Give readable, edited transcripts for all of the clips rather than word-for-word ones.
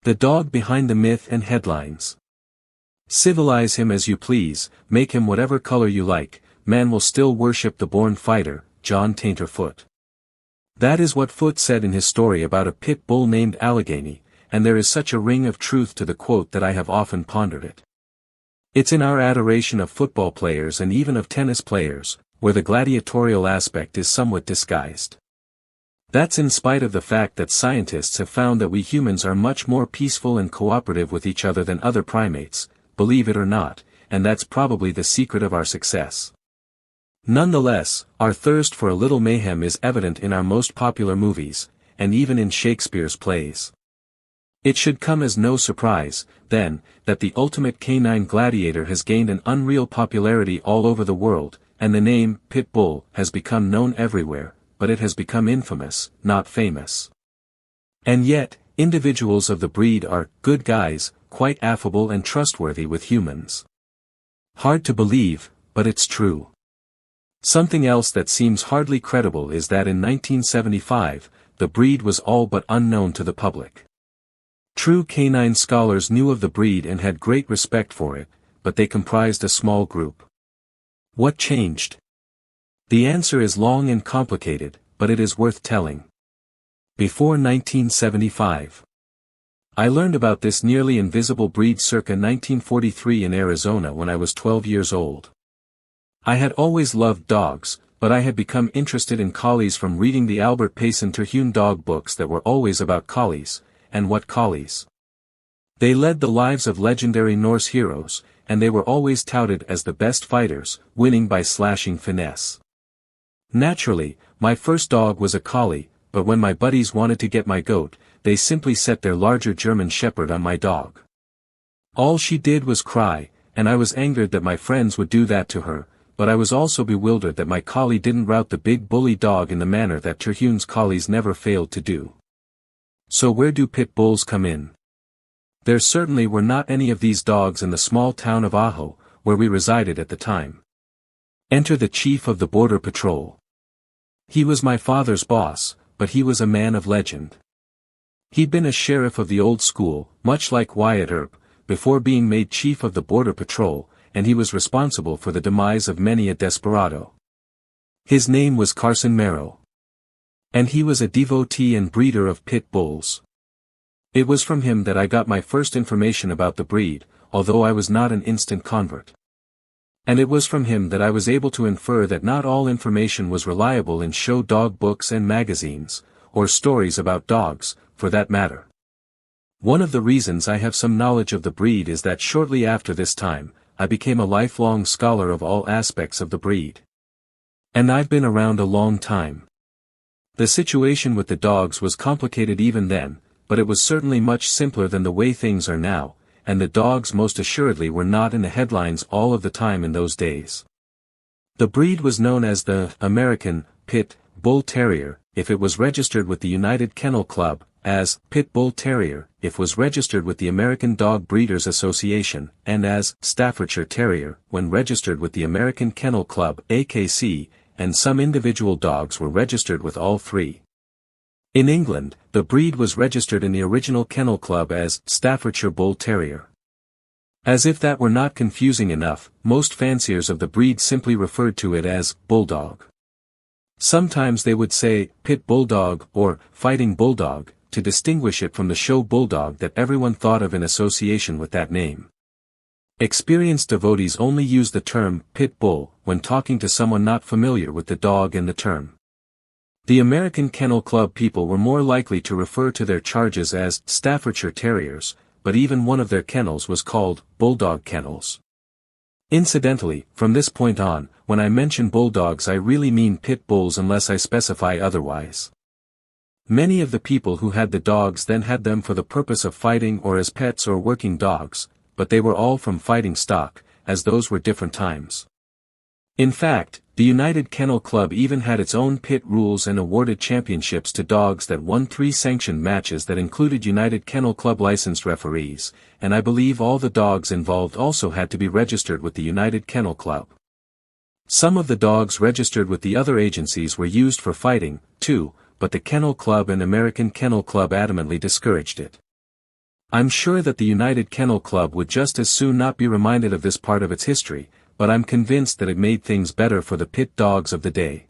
The dog behind the myth and headlines. Civilize him as you please, make him whatever color you like, man will still worship the born fighter, John Tainter Foote. That is what Foote said in his story about a pit bull named Allegheny, and there is such a ring of truth to the quote that I have often pondered it. It's in our adoration of football players and even of tennis players, where the gladiatorial aspect is somewhat disguised. That's in spite of the fact that scientists have found that we humans are much more peaceful and cooperative with each other than other primates, believe it or not, and that's probably the secret of our success. Nonetheless, our thirst for a little mayhem is evident in our most popular movies, and even in Shakespeare's plays. It should come as no surprise, then, that the ultimate canine gladiator has gained an unreal popularity all over the world, and the name, pit bull, has become known everywhere, but it has become infamous, not famous. And yet, individuals of the breed are good guys, quite affable and trustworthy with humans. Hard to believe, but it's true. Something else that seems hardly credible is that in 1975, the breed was all but unknown to the public. True canine scholars knew of the breed and had great respect for it, but they comprised a small group. What changed? The answer is long and complicated, but it is worth telling. Before 1975. I learned about this nearly invisible breed circa 1943 in Arizona when I was 12 years old. I had always loved dogs, but I had become interested in collies from reading the Albert Payson Terhune dog books that were always about collies, and what collies? They led the lives of legendary Norse heroes, and they were always touted as the best fighters, winning by slashing finesse. Naturally, my first dog was a collie, but when my buddies wanted to get my goat, they simply set their larger German shepherd on my dog. All she did was cry, and I was angered that my friends would do that to her, but I was also bewildered that my collie didn't rout the big bully dog in the manner that Terhune's collies never failed to do. So where do pit bulls come in? There certainly were not any of these dogs in the small town of Ajo, where we resided at the time. Enter the chief of the border patrol. He was my father's boss, but he was a man of legend. He'd been a sheriff of the old school, much like Wyatt Earp, before being made chief of the border patrol, and he was responsible for the demise of many a desperado. His name was Carson Merrow. And he was a devotee and breeder of pit bulls. It was from him that I got my first information about the breed, although I was not an instant convert. And it was from him that I was able to infer that not all information was reliable in show dog books and magazines, or stories about dogs, for that matter. One of the reasons I have some knowledge of the breed is that shortly after this time, I became a lifelong scholar of all aspects of the breed. And I've been around a long time. The situation with the dogs was complicated even then, but it was certainly much simpler than the way things are now, and the dogs most assuredly were not in the headlines all of the time in those days. The breed was known as the American Pit Bull Terrier, if it was registered with the United Kennel Club, as Pit Bull Terrier, if was registered with the American Dog Breeders Association, and as Staffordshire Terrier, when registered with the American Kennel Club (AKC), and some individual dogs were registered with all three. In England, the breed was registered in the original Kennel Club as Staffordshire Bull Terrier. As if that were not confusing enough, most fanciers of the breed simply referred to it as Bulldog. Sometimes they would say Pit Bulldog or Fighting Bulldog, to distinguish it from the show Bulldog that everyone thought of in association with that name. Experienced devotees only use the term Pit Bull when talking to someone not familiar with the dog and the term. The American Kennel Club people were more likely to refer to their charges as Staffordshire Terriers, but even one of their kennels was called Bulldog Kennels. Incidentally, from this point on, when I mention bulldogs I really mean pit bulls unless I specify otherwise. Many of the people who had the dogs then had them for the purpose of fighting or as pets or working dogs, but they were all from fighting stock, as those were different times. In fact, the United Kennel Club even had its own pit rules and awarded championships to dogs that won 3 sanctioned matches that included United Kennel Club licensed referees, and I believe all the dogs involved also had to be registered with the United Kennel Club. Some of the dogs registered with the other agencies were used for fighting, too, but the Kennel Club and American Kennel Club adamantly discouraged it. I'm sure that the United Kennel Club would just as soon not be reminded of this part of its history, but I'm convinced that it made things better for the pit dogs of the day.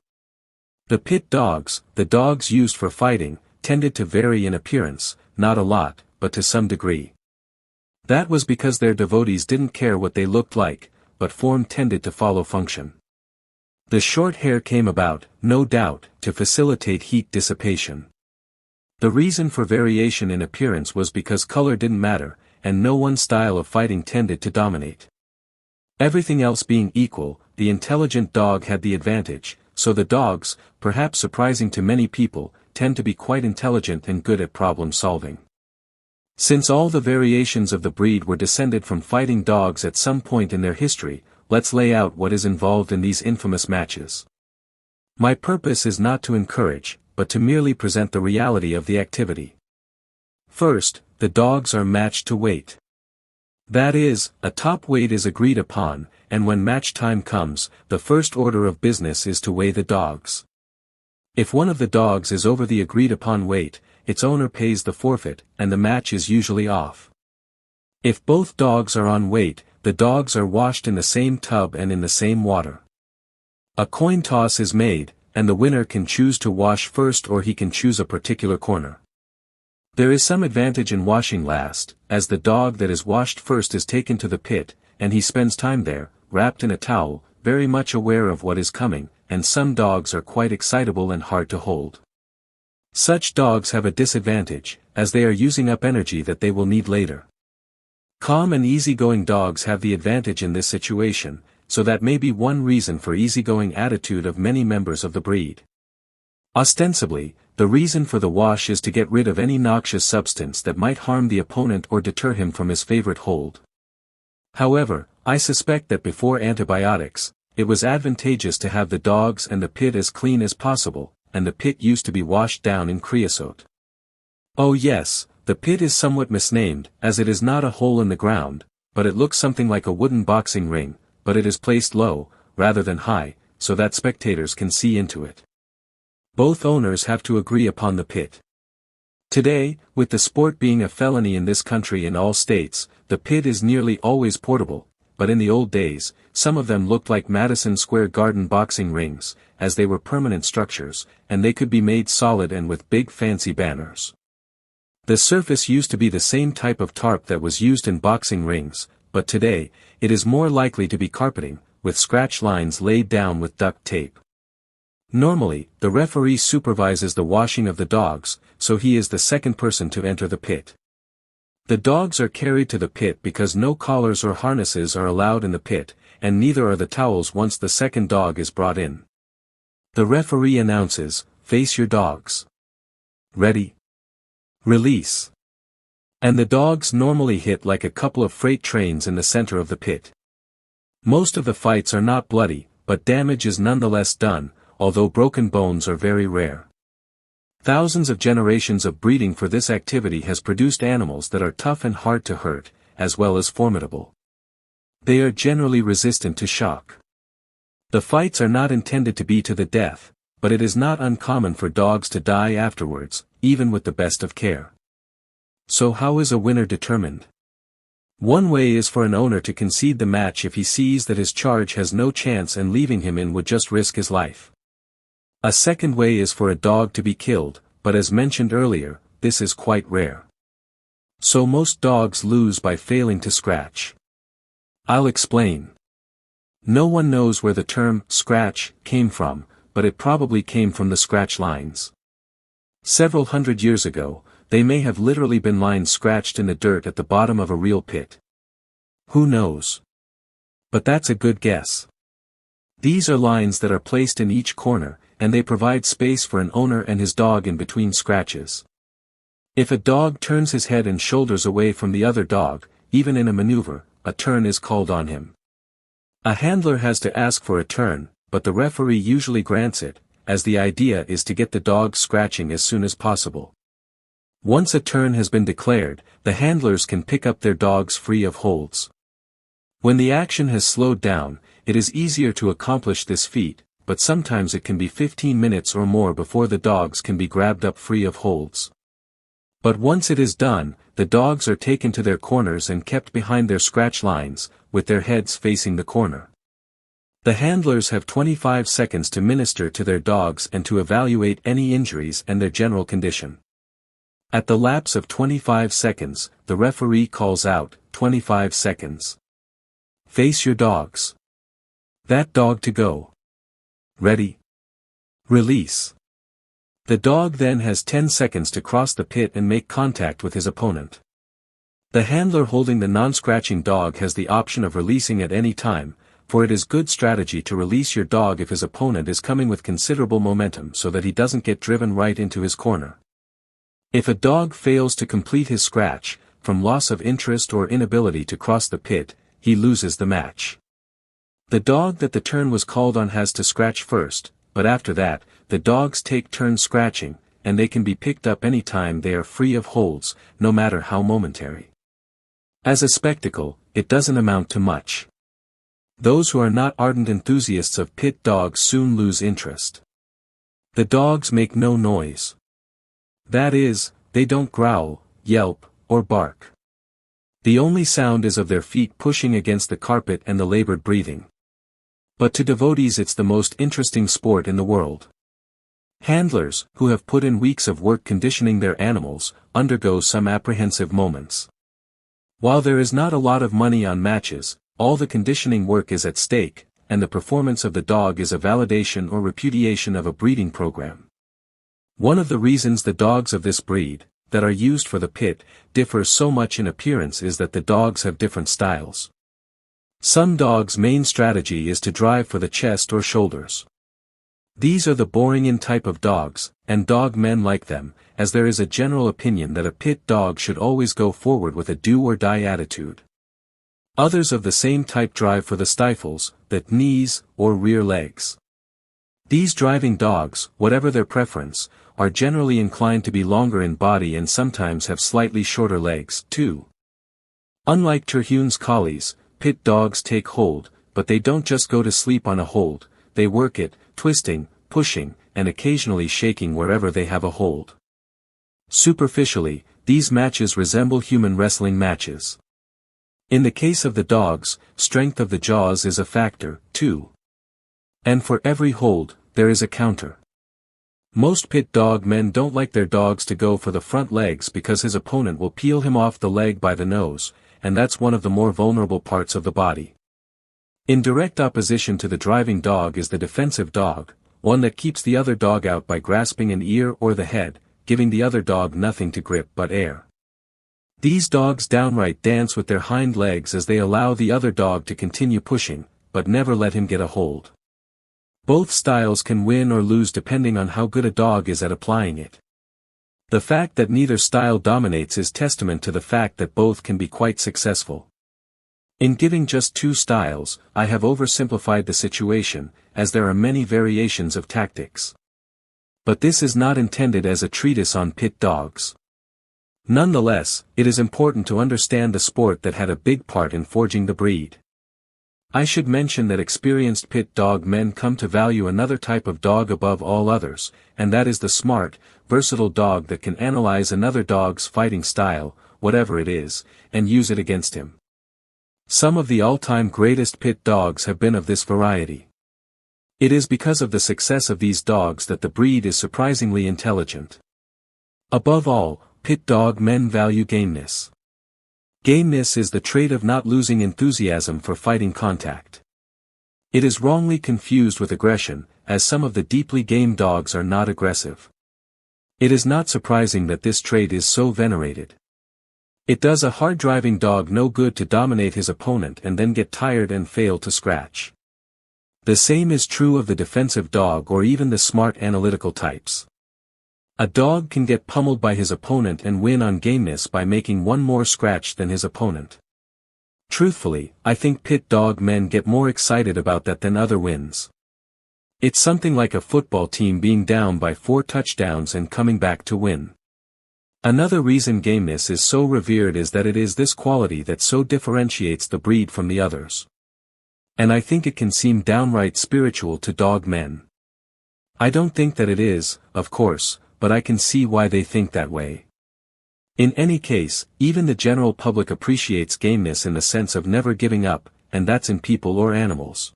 The pit dogs, the dogs used for fighting, tended to vary in appearance, not a lot, but to some degree. That was because their devotees didn't care what they looked like, but form tended to follow function. The short hair came about, no doubt, to facilitate heat dissipation. The reason for variation in appearance was because color didn't matter, and no one style of fighting tended to dominate. Everything else being equal, the intelligent dog had the advantage, so the dogs, perhaps surprising to many people, tend to be quite intelligent and good at problem solving. Since all the variations of the breed were descended from fighting dogs at some point in their history, let's lay out what is involved in these infamous matches. My purpose is not to encourage, but to merely present the reality of the activity. First, the dogs are matched to weight. That is, a top weight is agreed upon, and when match time comes, the first order of business is to weigh the dogs. If one of the dogs is over the agreed upon weight, its owner pays the forfeit, and the match is usually off. If both dogs are on weight, the dogs are washed in the same tub and in the same water. A coin toss is made, and the winner can choose to wash first or he can choose a particular corner. There is some advantage in washing last, as the dog that is washed first is taken to the pit, and he spends time there, wrapped in a towel, very much aware of what is coming, and some dogs are quite excitable and hard to hold. Such dogs have a disadvantage, as they are using up energy that they will need later. Calm and easygoing dogs have the advantage in this situation, so that may be one reason for easygoing attitude of many members of the breed. Ostensibly, the reason for the wash is to get rid of any noxious substance that might harm the opponent or deter him from his favorite hold. However, I suspect that before antibiotics, it was advantageous to have the dogs and the pit as clean as possible, and the pit used to be washed down in creosote. Oh yes, the pit is somewhat misnamed, as it is not a hole in the ground, but it looks something like a wooden boxing ring, but it is placed low, rather than high, so that spectators can see into it. Both owners have to agree upon the pit. Today, with the sport being a felony in this country in all states, the pit is nearly always portable, but in the old days, some of them looked like Madison Square Garden boxing rings, as they were permanent structures, and they could be made solid and with big fancy banners. The surface used to be the same type of tarp that was used in boxing rings, but today, it is more likely to be carpeting, with scratch lines laid down with duct tape. Normally, the referee supervises the washing of the dogs, so he is the second person to enter the pit. The dogs are carried to the pit because no collars or harnesses are allowed in the pit, and neither are the towels once the second dog is brought in. The referee announces, "Face your dogs. Ready. Release." And the dogs normally hit like a couple of freight trains in the center of the pit. Most of the fights are not bloody, but damage is nonetheless done, although broken bones are very rare. Thousands of generations of breeding for this activity has produced animals that are tough and hard to hurt, as well as formidable. They are generally resistant to shock. The fights are not intended to be to the death, but it is not uncommon for dogs to die afterwards, even with the best of care. So how is a winner determined? One way is for an owner to concede the match if he sees that his charge has no chance and leaving him in would just risk his life. A second way is for a dog to be killed, but as mentioned earlier, this is quite rare. So most dogs lose by failing to scratch. I'll explain. No one knows where the term scratch came from, but it probably came from the scratch lines. Several hundred years ago, they may have literally been lines scratched in the dirt at the bottom of a real pit. Who knows? But that's a good guess. These are lines that are placed in each corner, and they provide space for an owner and his dog in between scratches. If a dog turns his head and shoulders away from the other dog, even in a maneuver, a turn is called on him. A handler has to ask for a turn, but the referee usually grants it, as the idea is to get the dog scratching as soon as possible. Once a turn has been declared, the handlers can pick up their dogs free of holds. When the action has slowed down, it is easier to accomplish this feat, but sometimes it can be 15 minutes or more before the dogs can be grabbed up free of holds. But once it is done, the dogs are taken to their corners and kept behind their scratch lines, with their heads facing the corner. The handlers have 25 seconds to minister to their dogs and to evaluate any injuries and their general condition. At the lapse of 25 seconds, the referee calls out, 25 seconds. Face your dogs. That dog to go. Ready. Release. The dog then has 10 seconds to cross the pit and make contact with his opponent. The handler holding the non-scratching dog has the option of releasing at any time, for it is good strategy to release your dog if his opponent is coming with considerable momentum so that he doesn't get driven right into his corner. If a dog fails to complete his scratch, from loss of interest or inability to cross the pit, he loses the match. The dog that the turn was called on has to scratch first, but after that, the dogs take turns scratching, and they can be picked up any time they are free of holds, no matter how momentary. As a spectacle, it doesn't amount to much. Those who are not ardent enthusiasts of pit dogs soon lose interest. The dogs make no noise. That is, they don't growl, yelp, or bark. The only sound is of their feet pushing against the carpet and the labored breathing. But to devotees it's the most interesting sport in the world. Handlers, who have put in weeks of work conditioning their animals, undergo some apprehensive moments. While there is not a lot of money on matches, all the conditioning work is at stake, and the performance of the dog is a validation or repudiation of a breeding program. One of the reasons the dogs of this breed, that are used for the pit, differ so much in appearance is that the dogs have different styles. Some dogs' main strategy is to drive for the chest or shoulders. These are the boring-in type of dogs, and dog men like them, as there is a general opinion that a pit dog should always go forward with a do-or-die attitude. Others of the same type drive for the stifles, the knees, or rear legs. These driving dogs, whatever their preference, are generally inclined to be longer in body and sometimes have slightly shorter legs, too. Unlike Terhune's collies, pit dogs take hold, but they don't just go to sleep on a hold, they work it, twisting, pushing, and occasionally shaking wherever they have a hold. Superficially, these matches resemble human wrestling matches. In the case of the dogs, strength of the jaws is a factor, too. And for every hold, there is a counter. Most pit dog men don't like their dogs to go for the front legs because his opponent will peel him off the leg by the nose, and that's one of the more vulnerable parts of the body. In direct opposition to the driving dog is the defensive dog, one that keeps the other dog out by grasping an ear or the head, giving the other dog nothing to grip but air. These dogs downright dance with their hind legs as they allow the other dog to continue pushing, but never let him get a hold. Both styles can win or lose depending on how good a dog is at applying it. The fact that neither style dominates is testament to the fact that both can be quite successful. In giving just two styles, I have oversimplified the situation, as there are many variations of tactics. But this is not intended as a treatise on pit dogs. Nonetheless, it is important to understand the sport that had a big part in forging the breed. I should mention that experienced pit dog men come to value another type of dog above all others, and that is the smart, versatile dog that can analyze another dog's fighting style, whatever it is, and use it against him. Some of the all-time greatest pit dogs have been of this variety. It is because of the success of these dogs that the breed is surprisingly intelligent. Above all, pit dog men value gameness. Gameness is the trait of not losing enthusiasm for fighting contact. It is wrongly confused with aggression, as some of the deeply game dogs are not aggressive. It is not surprising that this trait is so venerated. It does a hard-driving dog no good to dominate his opponent and then get tired and fail to scratch. The same is true of the defensive dog or even the smart analytical types. A dog can get pummeled by his opponent and win on gameness by making one more scratch than his opponent. Truthfully, I think pit dog men get more excited about that than other wins. It's something like a football team being down by 4 touchdowns and coming back to win. Another reason gameness is so revered is that it is this quality that so differentiates the breed from the others. And I think it can seem downright spiritual to dog men. I don't think that it is, of course, but I can see why they think that way. In any case, even the general public appreciates gameness in the sense of never giving up, and that's in people or animals.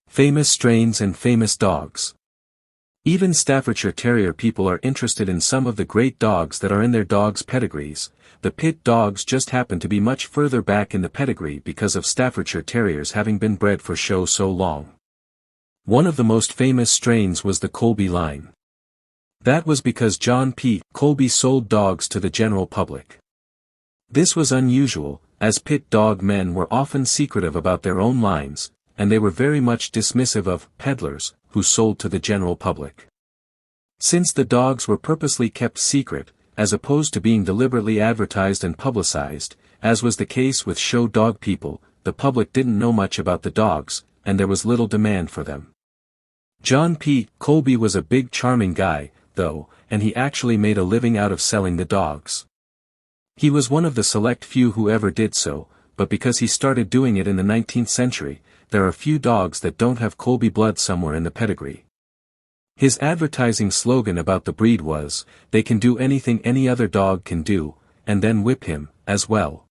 Famous strains and famous dogs. Even Staffordshire Terrier people are interested in some of the great dogs that are in their dogs' pedigrees. The pit dogs just happen to be much further back in the pedigree because of Staffordshire Terriers having been bred for show so long. One of the most famous strains was the Colby line. That was because John P. Colby sold dogs to the general public. This was unusual, as pit dog men were often secretive about their own lines, and they were very much dismissive of peddlers who sold to the general public. Since the dogs were purposely kept secret, as opposed to being deliberately advertised and publicized, as was the case with show dog people, the public didn't know much about the dogs, and there was little demand for them. John P. Colby was a big charming guy, though, and he actually made a living out of selling the dogs. He was one of the select few who ever did so, but because he started doing it in the 19th century, there are few dogs that don't have Colby blood somewhere in the pedigree. His advertising slogan about the breed was, "They can do anything any other dog can do, and then whip him, as well."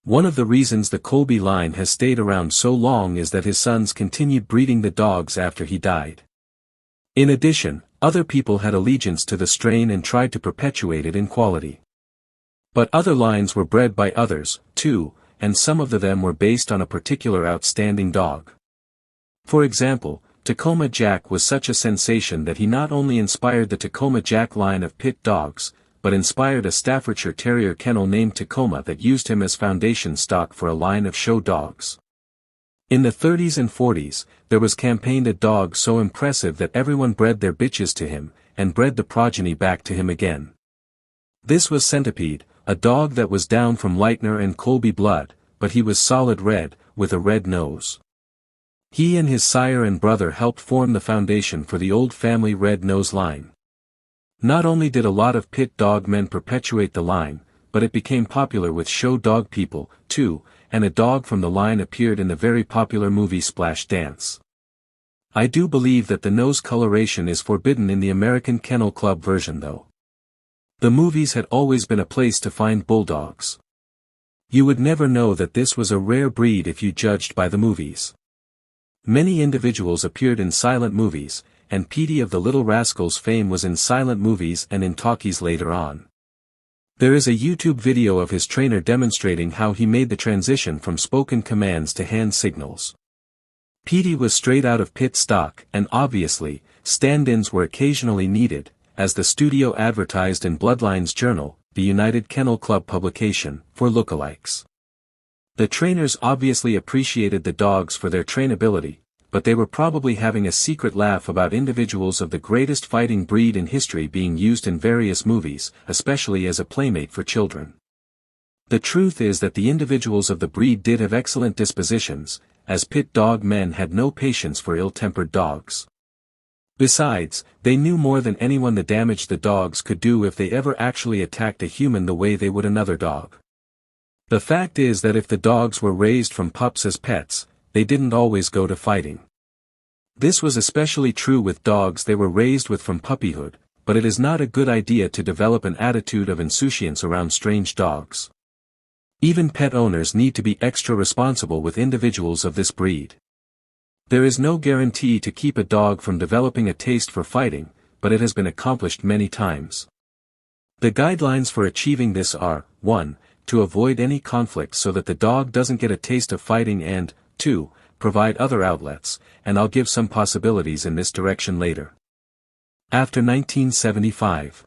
One of the reasons the Colby line has stayed around so long is that his sons continued breeding the dogs after he died. In addition, other people had allegiance to the strain and tried to perpetuate it in quality. But other lines were bred by others, too, and some of them were based on a particular outstanding dog. For example, Tacoma Jack was such a sensation that he not only inspired the Tacoma Jack line of pit dogs, but inspired a Staffordshire Terrier kennel named Tacoma that used him as foundation stock for a line of show dogs. In the 30s and 40s, there was campaigned a dog so impressive that everyone bred their bitches to him, and bred the progeny back to him again. This was Centipede, a dog that was down from Leitner and Colby blood, but he was solid red, with a red nose. He and his sire and brother helped form the foundation for the old family red nose line. Not only did a lot of pit dog men perpetuate the line, but it became popular with show dog people, too, and a dog from the line appeared in the very popular movie Splash Dance. I do believe that the nose coloration is forbidden in the American Kennel Club version though. The movies had always been a place to find bulldogs. You would never know that this was a rare breed if you judged by the movies. Many individuals appeared in silent movies, and Petey of the Little Rascals fame was in silent movies and in talkies later on. There is a YouTube video of his trainer demonstrating how he made the transition from spoken commands to hand signals. Petey was straight out of pit stock, and obviously, stand-ins were occasionally needed, as the studio advertised in Bloodlines Journal, the United Kennel Club publication, for lookalikes. The trainers obviously appreciated the dogs for their trainability, but they were probably having a secret laugh about individuals of the greatest fighting breed in history being used in various movies, especially as a playmate for children. The truth is that the individuals of the breed did have excellent dispositions, as pit dog men had no patience for ill-tempered dogs. Besides, they knew more than anyone the damage the dogs could do if they ever actually attacked a human the way they would another dog. The fact is that if the dogs were raised from pups as pets, they didn't always go to fighting. This was especially true with dogs they were raised with from puppyhood, but it is not a good idea to develop an attitude of insouciance around strange dogs. Even pet owners need to be extra responsible with individuals of this breed. There is no guarantee to keep a dog from developing a taste for fighting, but it has been accomplished many times. The guidelines for achieving this are, 1. To avoid any conflict so that the dog doesn't get a taste of fighting and, 2. Provide other outlets, and I'll give some possibilities in this direction later. After 1975.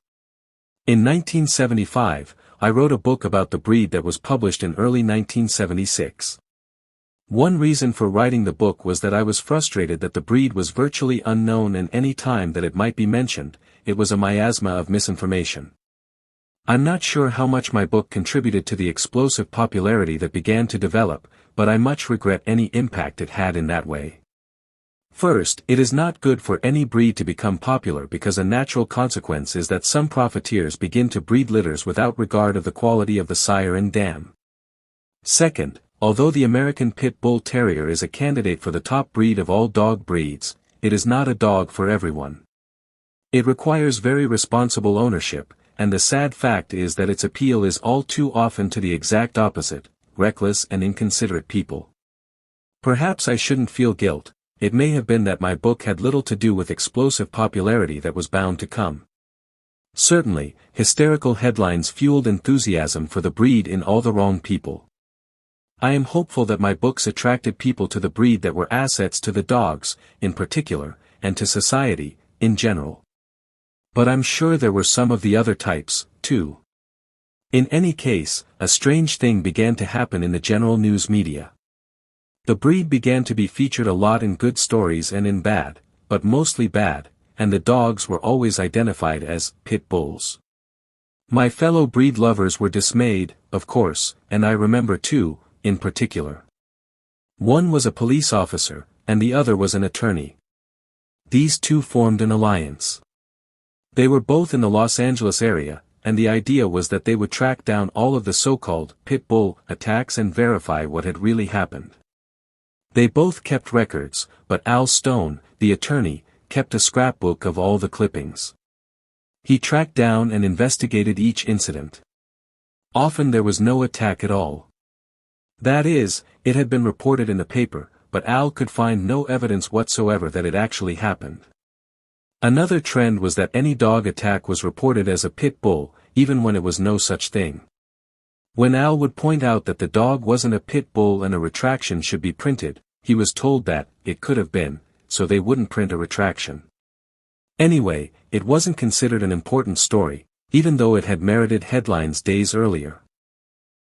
In 1975, I wrote a book about the breed that was published in early 1976. One reason for writing the book was that I was frustrated that the breed was virtually unknown, and any time that it might be mentioned, it was a miasma of misinformation. I'm not sure how much my book contributed to the explosive popularity that began to develop, but I much regret any impact it had in that way. First, it is not good for any breed to become popular because a natural consequence is that some profiteers begin to breed litters without regard of the quality of the sire and dam. Second, although the American Pit Bull Terrier is a candidate for the top breed of all dog breeds, it is not a dog for everyone. It requires very responsible ownership, and the sad fact is that its appeal is all too often to the exact opposite, reckless and inconsiderate people. Perhaps I shouldn't feel guilt. It may have been that my book had little to do with explosive popularity that was bound to come. Certainly, hysterical headlines fueled enthusiasm for the breed in all the wrong people. I am hopeful that my books attracted people to the breed that were assets to the dogs, in particular, and to society, in general. But I'm sure there were some of the other types, too. In any case, a strange thing began to happen in the general news media. The breed began to be featured a lot in good stories and in bad, but mostly bad, and the dogs were always identified as pit bulls. My fellow breed lovers were dismayed, of course, and I remember two, in particular. One was a police officer, and the other was an attorney. These two formed an alliance. They were both in the Los Angeles area, and the idea was that they would track down all of the so-called pit bull attacks and verify what had really happened. They both kept records, but Al Stone, the attorney, kept a scrapbook of all the clippings. He tracked down and investigated each incident. Often there was no attack at all. That is, it had been reported in the paper, but Al could find no evidence whatsoever that it actually happened. Another trend was that any dog attack was reported as a pit bull, even when it was no such thing. When Al would point out that the dog wasn't a pit bull and a retraction should be printed, he was told that it could have been, so they wouldn't print a retraction. Anyway, it wasn't considered an important story, even though it had merited headlines days earlier.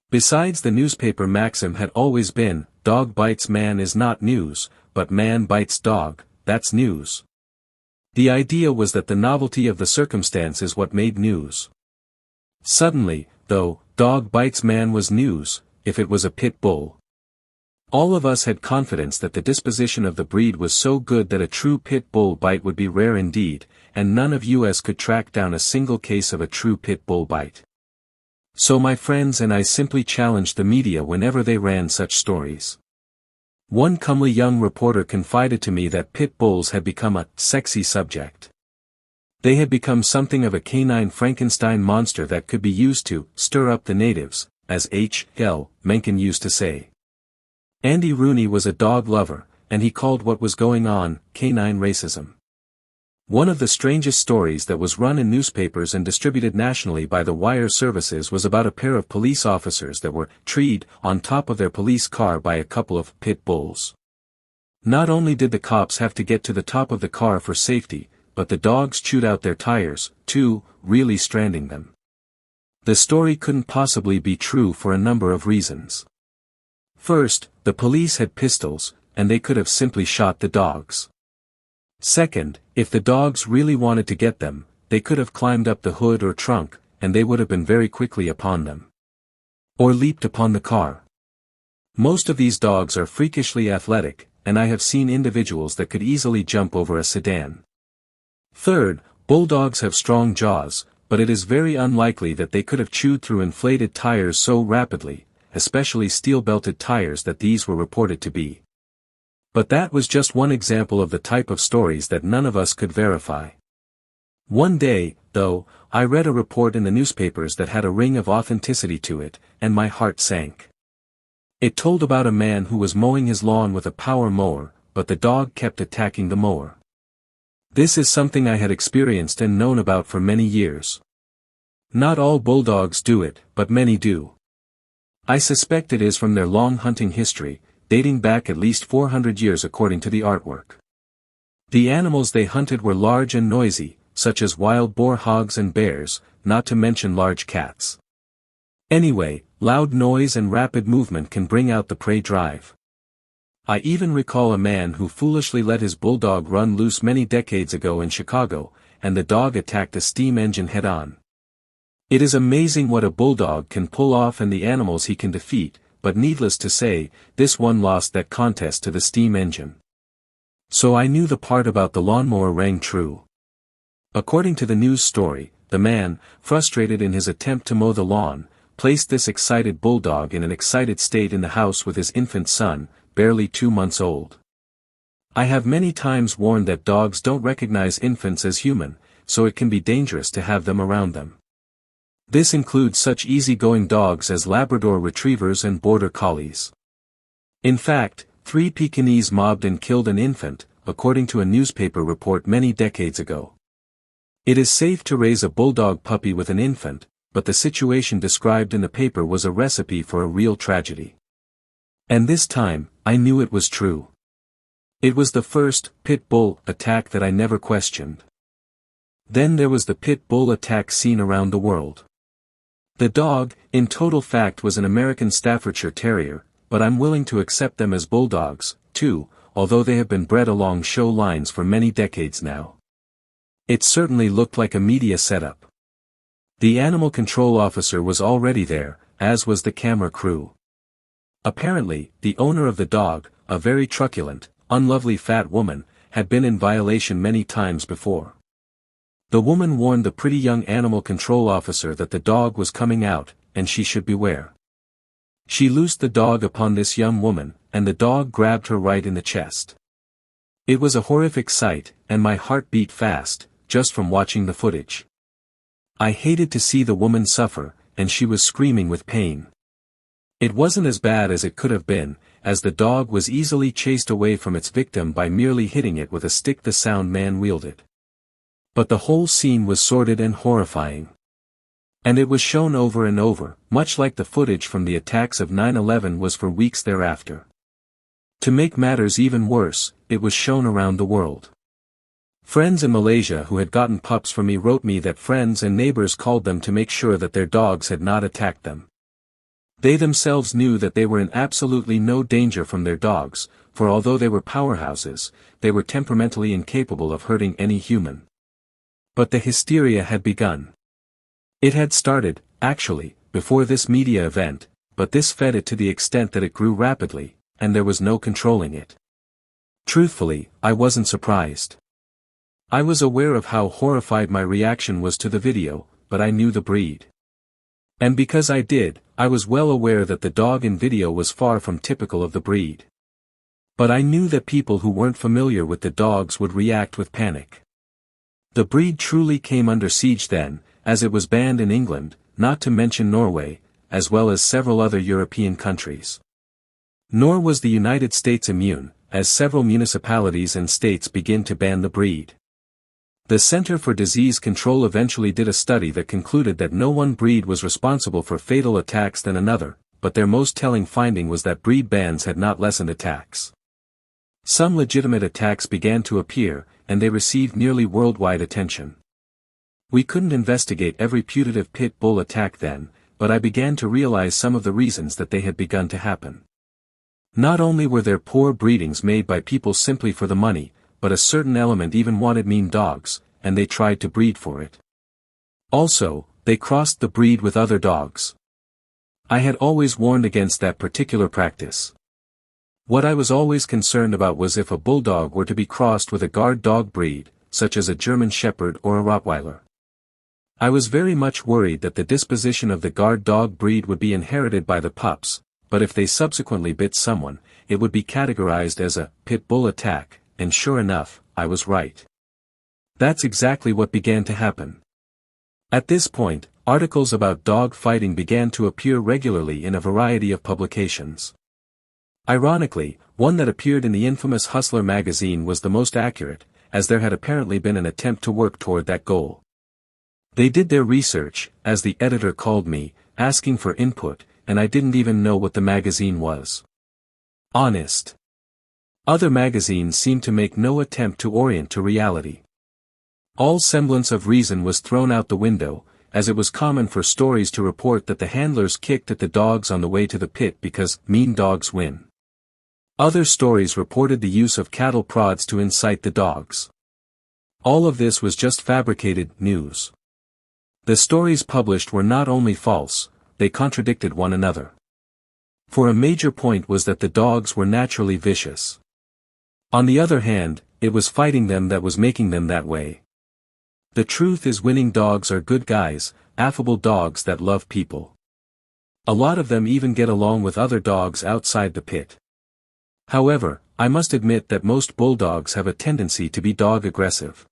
Besides, the newspaper maxim had always been, dog bites man is not news, but man bites dog, that's news. The idea was that the novelty of the circumstance is what made news. Suddenly, though, dog bites man was news, if it was a pit bull. All of us had confidence that the disposition of the breed was so good that a true pit bull bite would be rare indeed, and none of us could track down a single case of a true pit bull bite. So my friends and I simply challenged the media whenever they ran such stories. One comely young reporter confided to me that pit bulls had become a sexy subject. They had become something of a canine Frankenstein monster that could be used to stir up the natives, as H.L. Mencken used to say. Andy Rooney was a dog lover, and he called what was going on canine racism. One of the strangest stories that was run in newspapers and distributed nationally by the wire services was about a pair of police officers that were treed on top of their police car by a couple of pit bulls. Not only did the cops have to get to the top of the car for safety, but the dogs chewed out their tires, too, really stranding them. The story couldn't possibly be true for a number of reasons. First, the police had pistols, and they could have simply shot the dogs. Second, if the dogs really wanted to get them, they could have climbed up the hood or trunk, and they would have been very quickly upon them. Or leaped upon the car. Most of these dogs are freakishly athletic, and I have seen individuals that could easily jump over a sedan. Third, bulldogs have strong jaws, but it is very unlikely that they could have chewed through inflated tires so rapidly, especially steel-belted tires that these were reported to be. But that was just one example of the type of stories that none of us could verify. One day, though, I read a report in the newspapers that had a ring of authenticity to it, and my heart sank. It told about a man who was mowing his lawn with a power mower, but the dog kept attacking the mower. This is something I had experienced and known about for many years. Not all bulldogs do it, but many do. I suspect it is from their long hunting history, dating back at least 400 years according to the artwork. The animals they hunted were large and noisy, such as wild boar, hogs and bears, not to mention large cats. Anyway, loud noise and rapid movement can bring out the prey drive. I even recall a man who foolishly let his bulldog run loose many decades ago in Chicago, and the dog attacked a steam engine head-on. It is amazing what a bulldog can pull off and the animals he can defeat, but needless to say, this one lost that contest to the steam engine. So I knew the part about the lawnmower rang true. According to the news story, the man, frustrated in his attempt to mow the lawn, placed this excited bulldog in an excited state in the house with his infant son, barely 2 months old. I have many times warned that dogs don't recognize infants as human, so it can be dangerous to have them around them. This includes such easygoing dogs as Labrador retrievers and border collies. In fact, 3 Pekingese mobbed and killed an infant, according to a newspaper report many decades ago. It is safe to raise a bulldog puppy with an infant, but the situation described in the paper was a recipe for a real tragedy. And this time, I knew it was true. It was the first pit bull attack that I never questioned. Then there was the pit bull attack seen around the world. The dog, in total fact, was an American Staffordshire Terrier, but I'm willing to accept them as bulldogs, too, although they have been bred along show lines for many decades now. It certainly looked like a media setup. The animal control officer was already there, as was the camera crew. Apparently, the owner of the dog, a very truculent, unlovely fat woman, had been in violation many times before. The woman warned the pretty young animal control officer that the dog was coming out, and she should beware. She loosed the dog upon this young woman, and the dog grabbed her right in the chest. It was a horrific sight, and my heart beat fast, just from watching the footage. I hated to see the woman suffer, and she was screaming with pain. It wasn't as bad as it could have been, as the dog was easily chased away from its victim by merely hitting it with a stick the sound man wielded. But the whole scene was sordid and horrifying. And it was shown over and over, much like the footage from the attacks of 9/11 was for weeks thereafter. To make matters even worse, it was shown around the world. Friends in Malaysia who had gotten pups for me wrote me that friends and neighbors called them to make sure that their dogs had not attacked them. They themselves knew that they were in absolutely no danger from their dogs, for although they were powerhouses, they were temperamentally incapable of hurting any human. But the hysteria had begun. It had started, actually, before this media event, but this fed it to the extent that it grew rapidly, and there was no controlling it. Truthfully, I wasn't surprised. I was aware of how horrified my reaction was to the video, but I knew the breed. And because I did, I was well aware that the dog in video was far from typical of the breed. But I knew that people who weren't familiar with the dogs would react with panic. The breed truly came under siege then, as it was banned in England, not to mention Norway, as well as several other European countries. Nor was the United States immune, as several municipalities and states began to ban the breed. The Center for Disease Control eventually did a study that concluded that no one breed was responsible for fatal attacks than another, but their most telling finding was that breed bans had not lessened attacks. Some legitimate attacks began to appear, and they received nearly worldwide attention. We couldn't investigate every putative pit bull attack then, but I began to realize some of the reasons that they had begun to happen. Not only were there poor breedings made by people simply for the money, but a certain element even wanted mean dogs, and they tried to breed for it. Also, they crossed the breed with other dogs. I had always warned against that particular practice. What I was always concerned about was if a bulldog were to be crossed with a guard dog breed, such as a German Shepherd or a Rottweiler. I was very much worried that the disposition of the guard dog breed would be inherited by the pups, but if they subsequently bit someone, it would be categorized as a pit bull attack, and sure enough, I was right. That's exactly what began to happen. At this point, articles about dog fighting began to appear regularly in a variety of publications. Ironically, one that appeared in the infamous Hustler magazine was the most accurate, as there had apparently been an attempt to work toward that goal. They did their research, as the editor called me, asking for input, and I didn't even know what the magazine was. Honest. Other magazines seemed to make no attempt to orient to reality. All semblance of reason was thrown out the window, as it was common for stories to report that the handlers kicked at the dogs on the way to the pit because mean dogs win. Other stories reported the use of cattle prods to incite the dogs. All of this was just fabricated news. The stories published were not only false, they contradicted one another. For a major point was that the dogs were naturally vicious. On the other hand, it was fighting them that was making them that way. The truth is, winning dogs are good guys, affable dogs that love people. A lot of them even get along with other dogs outside the pit. However, I must admit that most bulldogs have a tendency to be dog aggressive.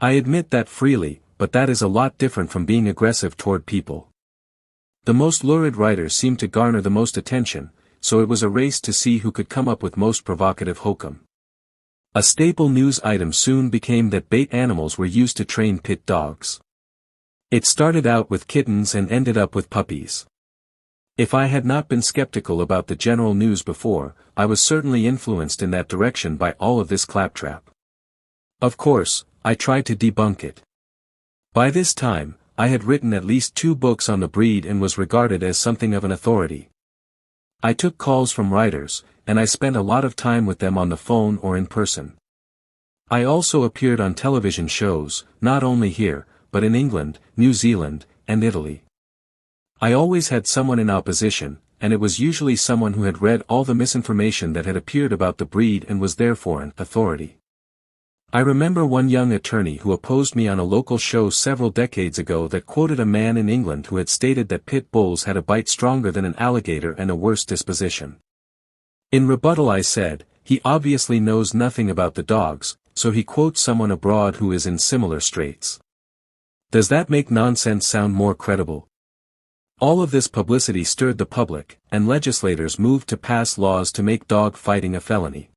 I admit that freely, but that is a lot different from being aggressive toward people. The most lurid writers seemed to garner the most attention, so it was a race to see who could come up with most provocative hokum. A staple news item soon became that bait animals were used to train pit dogs. It started out with kittens and ended up with puppies. If I had not been skeptical about the general news before, I was certainly influenced in that direction by all of this claptrap. Of course, I tried to debunk it. By this time, I had written at least 2 books on the breed and was regarded as something of an authority. I took calls from writers, and I spent a lot of time with them on the phone or in person. I also appeared on television shows, not only here, but in England, New Zealand, and Italy. I always had someone in opposition, and it was usually someone who had read all the misinformation that had appeared about the breed and was therefore an authority. I remember one young attorney who opposed me on a local show several decades ago that quoted a man in England who had stated that pit bulls had a bite stronger than an alligator and a worse disposition. In rebuttal I said, he obviously knows nothing about the dogs, so he quotes someone abroad who is in similar straits. Does that make nonsense sound more credible? All of this publicity stirred the public, and legislators moved to pass laws to make dog fighting a felony.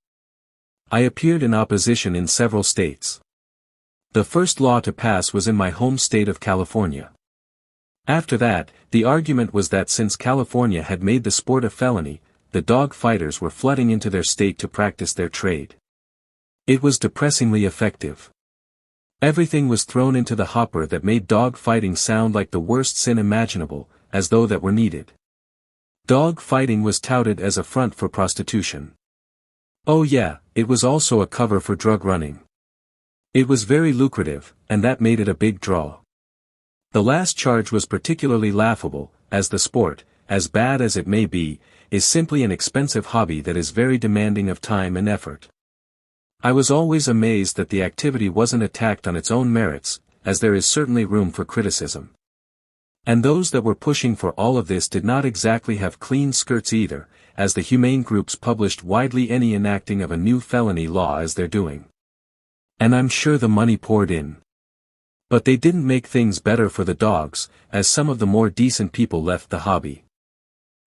I appeared in opposition in several states. The first law to pass was in my home state of California. After that, the argument was that since California had made the sport a felony, the dog fighters were flooding into their state to practice their trade. It was depressingly effective. Everything was thrown into the hopper that made dog fighting sound like the worst sin imaginable, as though that were needed. Dog fighting was touted as a front for prostitution. Oh yeah, it was also a cover for drug running. It was very lucrative, and that made it a big draw. The last charge was particularly laughable, as the sport, as bad as it may be, is simply an expensive hobby that is very demanding of time and effort. I was always amazed that the activity wasn't attacked on its own merits, as there is certainly room for criticism. And those that were pushing for all of this did not exactly have clean skirts either, as the humane groups published widely any enacting of a new felony law as they're doing. And I'm sure the money poured in. But they didn't make things better for the dogs, as some of the more decent people left the hobby.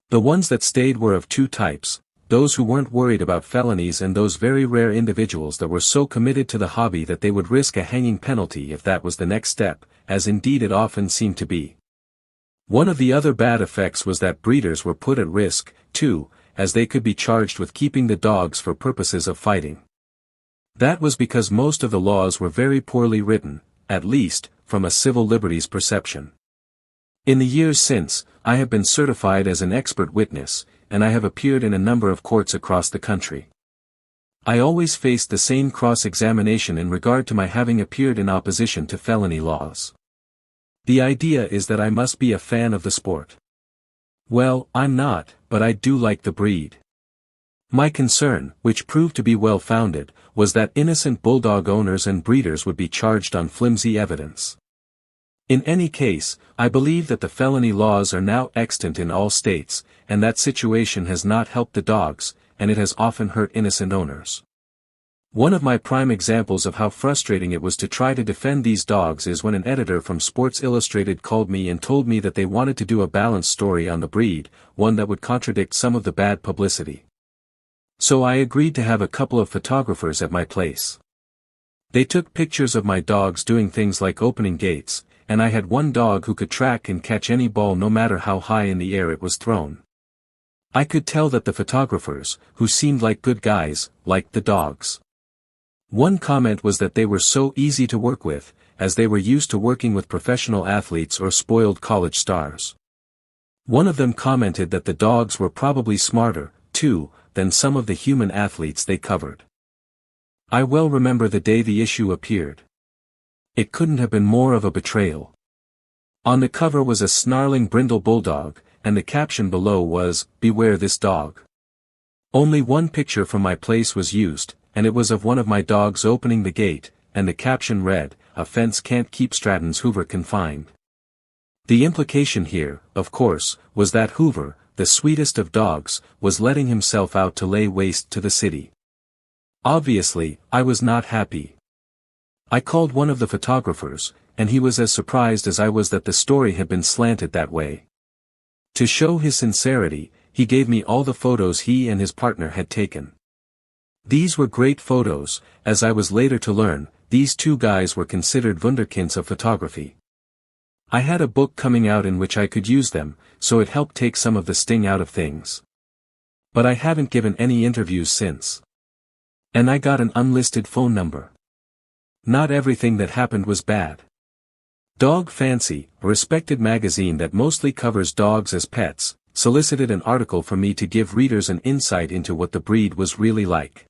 The ones that stayed were of 2 types, those who weren't worried about felonies and those very rare individuals that were so committed to the hobby that they would risk a hanging penalty if that was the next step, as indeed it often seemed to be. One of the other bad effects was that breeders were put at risk, too, as they could be charged with keeping the dogs for purposes of fighting. That was because most of the laws were very poorly written, at least, from a civil liberties perception. In the years since, I have been certified as an expert witness, and I have appeared in a number of courts across the country. I always faced the same cross-examination in regard to my having appeared in opposition to felony laws. The idea is that I must be a fan of the sport. Well, I'm not, but I do like the breed. My concern, which proved to be well-founded, was that innocent bulldog owners and breeders would be charged on flimsy evidence. In any case, I believe that the felony laws are now extant in all states, and that situation has not helped the dogs, and it has often hurt innocent owners. One of my prime examples of how frustrating it was to try to defend these dogs is when an editor from Sports Illustrated called me and told me that they wanted to do a balanced story on the breed, one that would contradict some of the bad publicity. So I agreed to have a couple of photographers at my place. They took pictures of my dogs doing things like opening gates, and I had one dog who could track and catch any ball no matter how high in the air it was thrown. I could tell that the photographers, who seemed like good guys, liked the dogs. One comment was that they were so easy to work with, as they were used to working with professional athletes or spoiled college stars. One of them commented that the dogs were probably smarter, too, than some of the human athletes they covered. I well remember the day the issue appeared. It couldn't have been more of a betrayal. On the cover was a snarling brindle bulldog, and the caption below was, "Beware this dog." Only one picture from my place was used, and it was of one of my dogs opening the gate, and the caption read, "A fence can't keep Stratton's Hoover confined." The implication here, of course, was that Hoover, the sweetest of dogs, was letting himself out to lay waste to the city. Obviously, I was not happy. I called one of the photographers, and he was as surprised as I was that the story had been slanted that way. To show his sincerity, he gave me all the photos he and his partner had taken. These were great photos. As I was later to learn, these two guys were considered wunderkinds of photography. I had a book coming out in which I could use them, so it helped take some of the sting out of things. But I haven't given any interviews since. And I got an unlisted phone number. Not everything that happened was bad. Dog Fancy, a respected magazine that mostly covers dogs as pets, solicited an article from me to give readers an insight into what the breed was really like.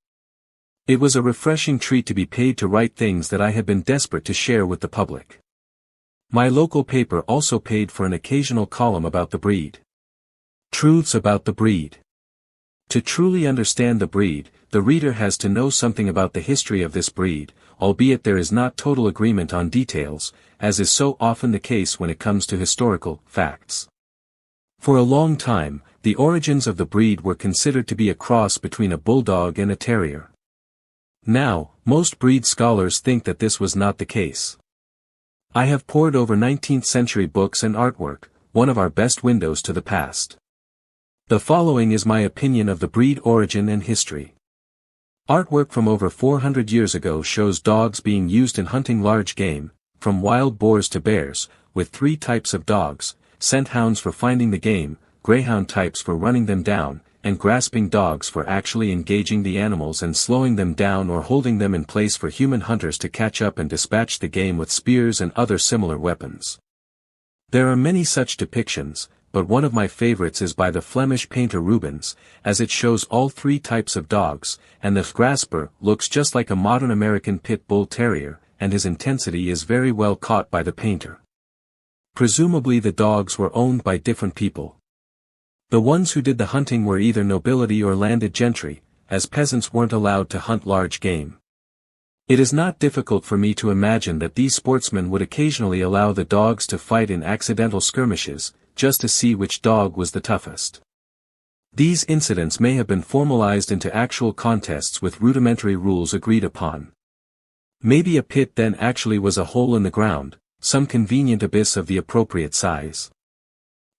It was a refreshing treat to be paid to write things that I had been desperate to share with the public. My local paper also paid for an occasional column about the breed. Truths about the breed. To truly understand the breed, the reader has to know something about the history of this breed, albeit there is not total agreement on details, as is so often the case when it comes to historical facts. For a long time, the origins of the breed were considered to be a cross between a bulldog and a terrier. Now, most breed scholars think that this was not the case. I have pored over 19th-century books and artwork, one of our best windows to the past. The following is my opinion of the breed origin and history. Artwork from over 400 years ago shows dogs being used in hunting large game, from wild boars to bears, with three types of dogs: scent hounds for finding the game, greyhound types for running them down, and grasping dogs for actually engaging the animals and slowing them down or holding them in place for human hunters to catch up and dispatch the game with spears and other similar weapons. There are many such depictions, but one of my favorites is by the Flemish painter Rubens, as it shows all three types of dogs, and the grasper looks just like a modern American pit bull terrier, and his intensity is very well caught by the painter. Presumably the dogs were owned by different people. The ones who did the hunting were either nobility or landed gentry, as peasants weren't allowed to hunt large game. It is not difficult for me to imagine that these sportsmen would occasionally allow the dogs to fight in accidental skirmishes, just to see which dog was the toughest. These incidents may have been formalized into actual contests with rudimentary rules agreed upon. Maybe a pit then actually was a hole in the ground, some convenient abyss of the appropriate size.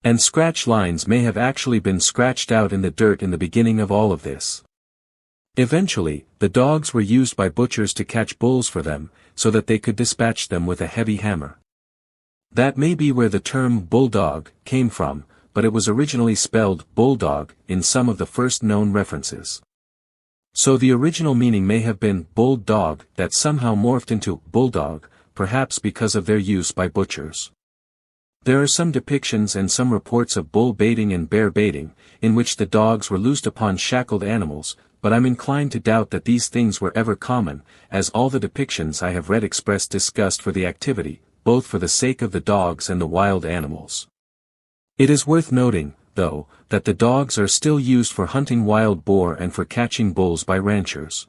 And scratch lines may have actually been scratched out in the dirt in the beginning of all of this. Eventually, the dogs were used by butchers to catch bulls for them, so that they could dispatch them with a heavy hammer. That may be where the term bulldog came from, but it was originally spelled bulldog in some of the first known references. So the original meaning may have been bulldog that somehow morphed into bulldog, perhaps because of their use by butchers. There are some depictions and some reports of bull baiting and bear baiting, in which the dogs were loosed upon shackled animals, but I'm inclined to doubt that these things were ever common, as all the depictions I have read express disgust for the activity, both for the sake of the dogs and the wild animals. It is worth noting, though, that the dogs are still used for hunting wild boar and for catching bulls by ranchers.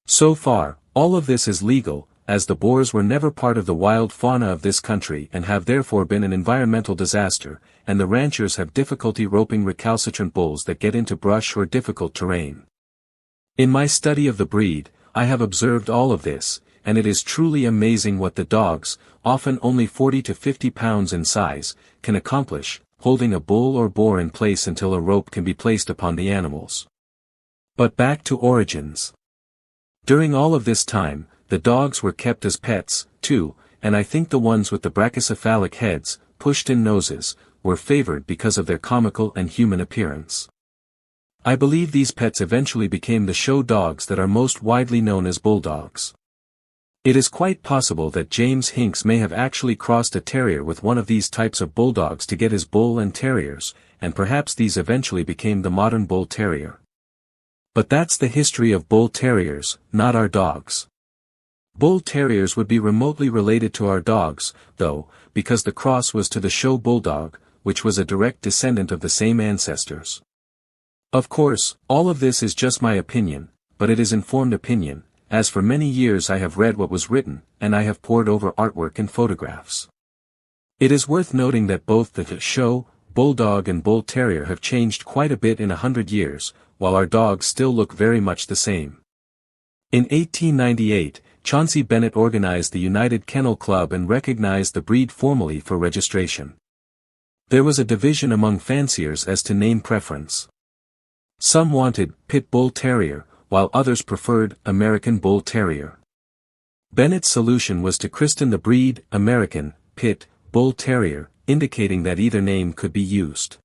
So far, all of this is legal, as the boars were never part of the wild fauna of this country and have therefore been an environmental disaster, and the ranchers have difficulty roping recalcitrant bulls that get into brush or difficult terrain. In my study of the breed, I have observed all of this, and it is truly amazing what the dogs, often only 40 to 50 pounds in size, can accomplish, holding a bull or boar in place until a rope can be placed upon the animals. But back to origins. During all of this time, the dogs were kept as pets, too, and I think the ones with the brachycephalic heads, pushed-in noses, were favored because of their comical and human appearance. I believe these pets eventually became the show dogs that are most widely known as bulldogs. It is quite possible that James Hinks may have actually crossed a terrier with one of these types of bulldogs to get his bull and terriers, and perhaps these eventually became the modern bull terrier. But that's the history of bull terriers, not our dogs. Bull terriers would be remotely related to our dogs, though, because the cross was to the show bulldog, which was a direct descendant of the same ancestors. Of course, all of this is just my opinion, but it is informed opinion, as for many years I have read what was written, and I have pored over artwork and photographs. It is worth noting that both the show, bulldog and bull terrier have changed quite a bit in 100 years, while our dogs still look very much the same. In 1898, Chauncey Bennett organized the United Kennel Club and recognized the breed formally for registration. There was a division among fanciers as to name preference. Some wanted Pit Bull Terrier, while others preferred American Bull Terrier. Bennett's solution was to christen the breed American Pit Bull Terrier, indicating that either name could be used.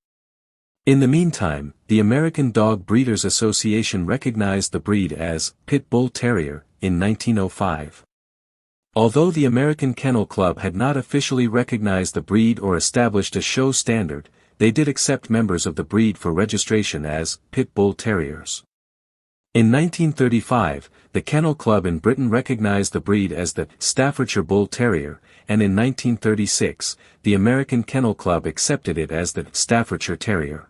In the meantime, the American Dog Breeders Association recognized the breed as Pit Bull Terrier in 1905. Although the American Kennel Club had not officially recognized the breed or established a show standard, they did accept members of the breed for registration as Pit Bull Terriers. In 1935, the Kennel Club in Britain recognized the breed as the Staffordshire Bull Terrier, and in 1936, the American Kennel Club accepted it as the Staffordshire Terrier.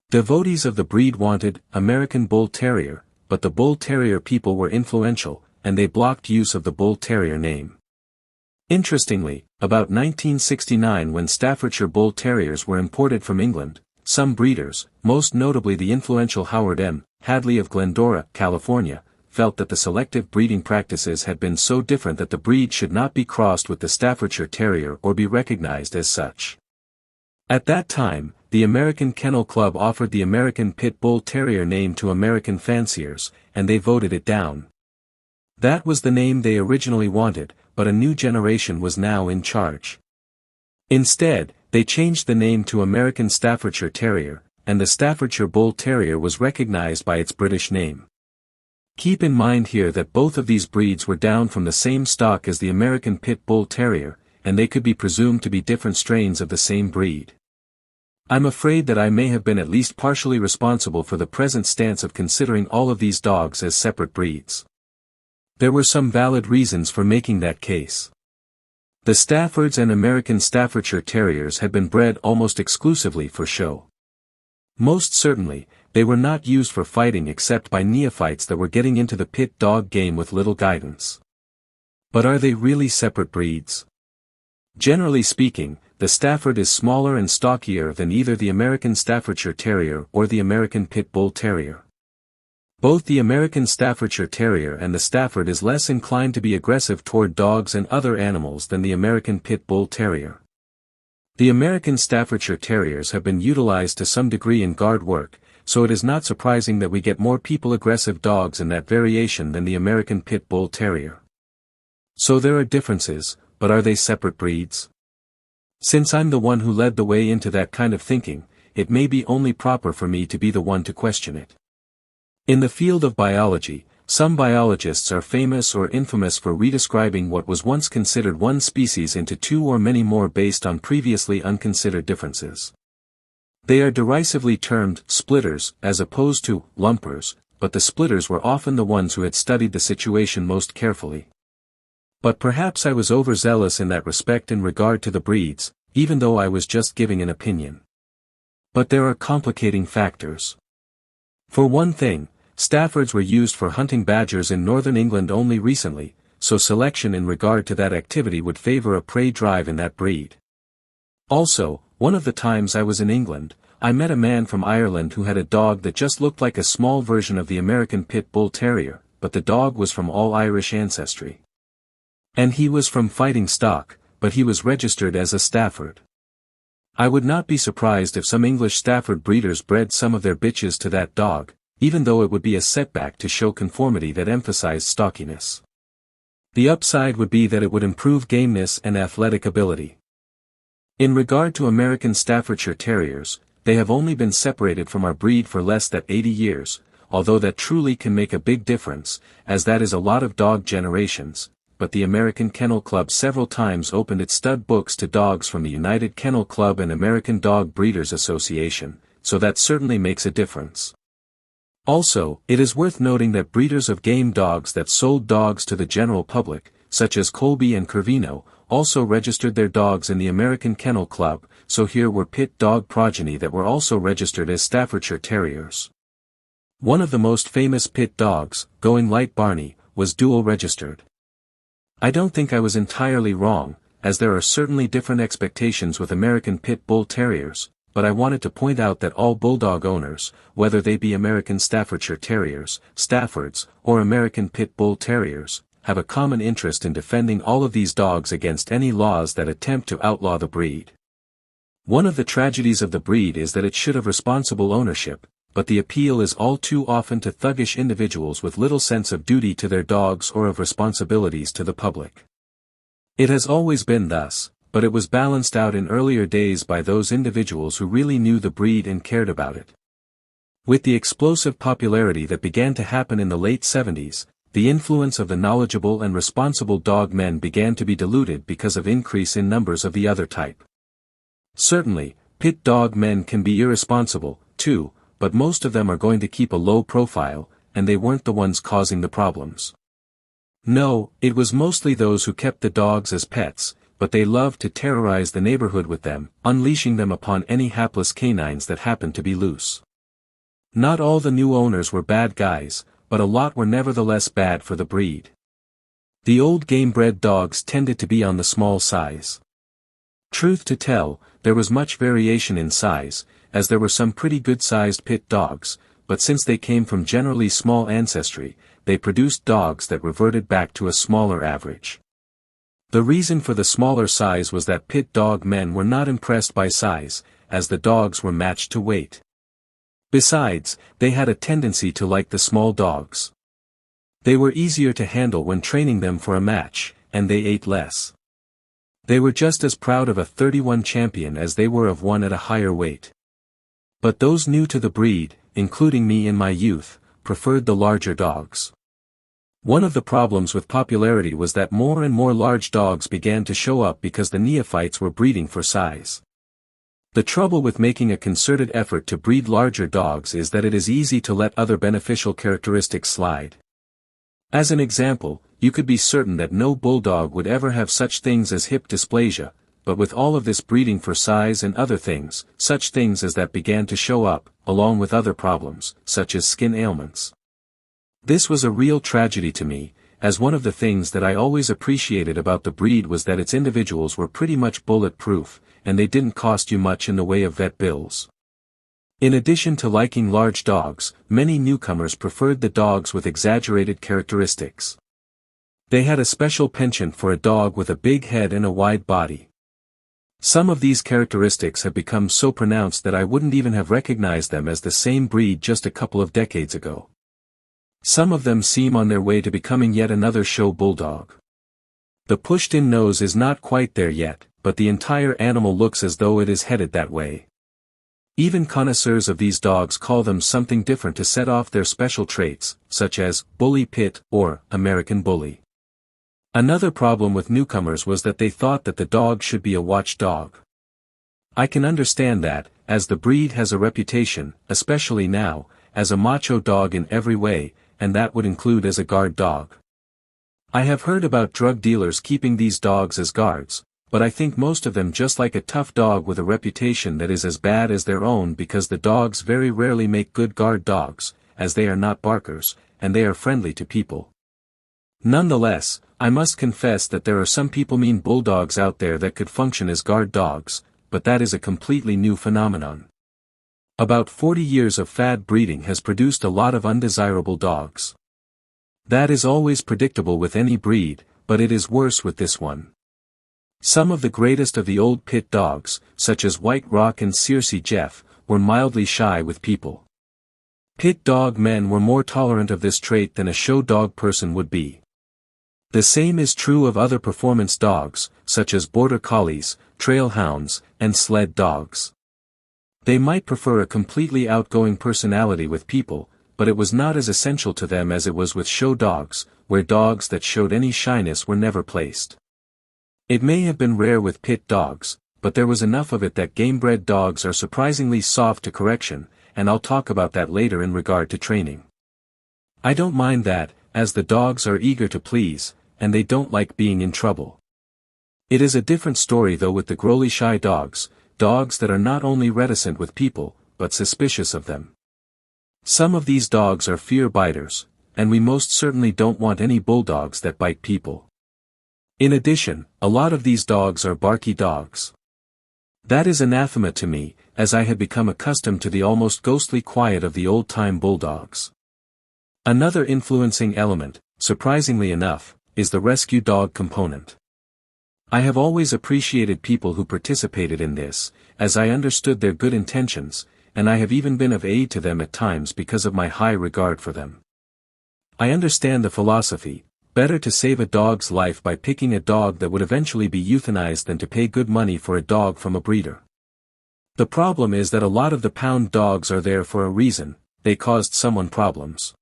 Devotees of the breed wanted American Bull Terrier, but the Bull Terrier people were influential, and they blocked use of the Bull Terrier name. Interestingly, about 1969 when Staffordshire Bull Terriers were imported from England, some breeders, most notably the influential Howard M. Hadley of Glendora, California, felt that the selective breeding practices had been so different that the breed should not be crossed with the Staffordshire Terrier or be recognized as such. At that time, the American Kennel Club offered the American Pit Bull Terrier name to American fanciers, and they voted it down. That was the name they originally wanted, but a new generation was now in charge. Instead, they changed the name to American Staffordshire Terrier, and the Staffordshire Bull Terrier was recognized by its British name. Keep in mind here that both of these breeds were down from the same stock as the American Pit Bull Terrier, and they could be presumed to be different strains of the same breed. I'm afraid that I may have been at least partially responsible for the present stance of considering all of these dogs as separate breeds. There were some valid reasons for making that case. The Staffords and American Staffordshire Terriers had been bred almost exclusively for show. Most certainly, they were not used for fighting except by neophytes that were getting into the pit dog game with little guidance. But are they really separate breeds? Generally speaking, the Stafford is smaller and stockier than either the American Staffordshire Terrier or the American Pit Bull Terrier. Both the American Staffordshire Terrier and the Stafford is less inclined to be aggressive toward dogs and other animals than the American Pit Bull Terrier. The American Staffordshire Terriers have been utilized to some degree in guard work, so it is not surprising that we get more people-aggressive dogs in that variation than the American Pit Bull Terrier. So there are differences, but are they separate breeds? Since I'm the one who led the way into that kind of thinking, it may be only proper for me to be the one to question it. In the field of biology, some biologists are famous or infamous for redescribing what was once considered one species into two or many more based on previously unconsidered differences. They are derisively termed splitters as opposed to lumpers, but the splitters were often the ones who had studied the situation most carefully. But perhaps I was overzealous in that respect in regard to the breeds, even though I was just giving an opinion. But there are complicating factors. For one thing, Staffords were used for hunting badgers in northern England only recently, so selection in regard to that activity would favor a prey drive in that breed. Also, one of the times I was in England, I met a man from Ireland who had a dog that just looked like a small version of the American Pit Bull Terrier, but the dog was from all Irish ancestry. And he was from fighting stock, but he was registered as a Stafford. I would not be surprised if some English Stafford breeders bred some of their bitches to that dog, even though it would be a setback to show conformity that emphasized stockiness. The upside would be that it would improve gameness and athletic ability. In regard to American Staffordshire Terriers, they have only been separated from our breed for less than 80 years, although that truly can make a big difference, as that is a lot of dog generations, but the American Kennel Club several times opened its stud books to dogs from the United Kennel Club and American Dog Breeders Association, so that certainly makes a difference. Also, it is worth noting that breeders of game dogs that sold dogs to the general public, such as Colby and Corvino, also registered their dogs in the American Kennel Club, so here were pit dog progeny that were also registered as Staffordshire Terriers. One of the most famous pit dogs, Going Light Barney, was dual registered. I don't think I was entirely wrong, as there are certainly different expectations with American Pit Bull Terriers, but I wanted to point out that all bulldog owners, whether they be American Staffordshire Terriers, Staffords, or American Pit Bull Terriers, have a common interest in defending all of these dogs against any laws that attempt to outlaw the breed. One of the tragedies of the breed is that it should have responsible ownership, but the appeal is all too often to thuggish individuals with little sense of duty to their dogs or of responsibilities to the public. It has always been thus, but it was balanced out in earlier days by those individuals who really knew the breed and cared about it. With the explosive popularity that began to happen in the late 70s, the influence of the knowledgeable and responsible dog men began to be diluted because of increase in numbers of the other type. Certainly, pit dog men can be irresponsible, too, but most of them are going to keep a low profile, and they weren't the ones causing the problems. No, it was mostly those who kept the dogs as pets, but they loved to terrorize the neighborhood with them, unleashing them upon any hapless canines that happened to be loose. Not all the new owners were bad guys, but a lot were nevertheless bad for the breed. The old game-bred dogs tended to be on the small size. Truth to tell, there was much variation in size, as there were some pretty good-sized pit dogs, but since they came from generally small ancestry, they produced dogs that reverted back to a smaller average. The reason for the smaller size was that pit dog men were not impressed by size, as the dogs were matched to weight. Besides, they had a tendency to like the small dogs. They were easier to handle when training them for a match, and they ate less. They were just as proud of a 31 champion as they were of one at a higher weight. But those new to the breed, including me in my youth, preferred the larger dogs. One of the problems with popularity was that more and more large dogs began to show up because the neophytes were breeding for size. The trouble with making a concerted effort to breed larger dogs is that it is easy to let other beneficial characteristics slide. As an example, you could be certain that no bulldog would ever have such things as hip dysplasia, but with all of this breeding for size and other things, such things as that began to show up, along with other problems, such as skin ailments. This was a real tragedy to me, as one of the things that I always appreciated about the breed was that its individuals were pretty much bulletproof, and they didn't cost you much in the way of vet bills. In addition to liking large dogs, many newcomers preferred the dogs with exaggerated characteristics. They had a special penchant for a dog with a big head and a wide body. Some of these characteristics have become so pronounced that I wouldn't even have recognized them as the same breed just a couple of decades ago. Some of them seem on their way to becoming yet another show bulldog. The pushed-in nose is not quite there yet, but the entire animal looks as though it is headed that way. Even connoisseurs of these dogs call them something different to set off their special traits, such as bully pit or American bully. Another problem with newcomers was that they thought that the dog should be a watchdog. I can understand that, as the breed has a reputation, especially now, as a macho dog in every way, and that would include as a guard dog. I have heard about drug dealers keeping these dogs as guards, but I think most of them just like a tough dog with a reputation that is as bad as their own because the dogs very rarely make good guard dogs, as they are not barkers, and they are friendly to people. Nonetheless, I must confess that there are some people mean bulldogs out there that could function as guard dogs, but that is a completely new phenomenon. About 40 years of fad breeding has produced a lot of undesirable dogs. That is always predictable with any breed, but it is worse with this one. Some of the greatest of the old pit dogs, such as White Rock and Searcy Jeff, were mildly shy with people. Pit dog men were more tolerant of this trait than a show dog person would be. The same is true of other performance dogs, such as border collies, trail hounds, and sled dogs. They might prefer a completely outgoing personality with people, but it was not as essential to them as it was with show dogs, where dogs that showed any shyness were never placed. It may have been rare with pit dogs, but there was enough of it that game-bred dogs are surprisingly soft to correction, and I'll talk about that later in regard to training. I don't mind that, as the dogs are eager to please, and they don't like being in trouble. It is a different story though with the grueling shy dogs, dogs that are not only reticent with people, but suspicious of them. Some of these dogs are fear biters, and we most certainly don't want any bulldogs that bite people. In addition, a lot of these dogs are barky dogs. That is anathema to me, as I had become accustomed to the almost ghostly quiet of the old-time bulldogs. Another influencing element, surprisingly enough, is the rescue dog component. I have always appreciated people who participated in this, as I understood their good intentions, and I have even been of aid to them at times because of my high regard for them. I understand the philosophy: better to save a dog's life by picking a dog that would eventually be euthanized than to pay good money for a dog from a breeder. The problem is that a lot of the pound dogs are there for a reason: they caused someone problems.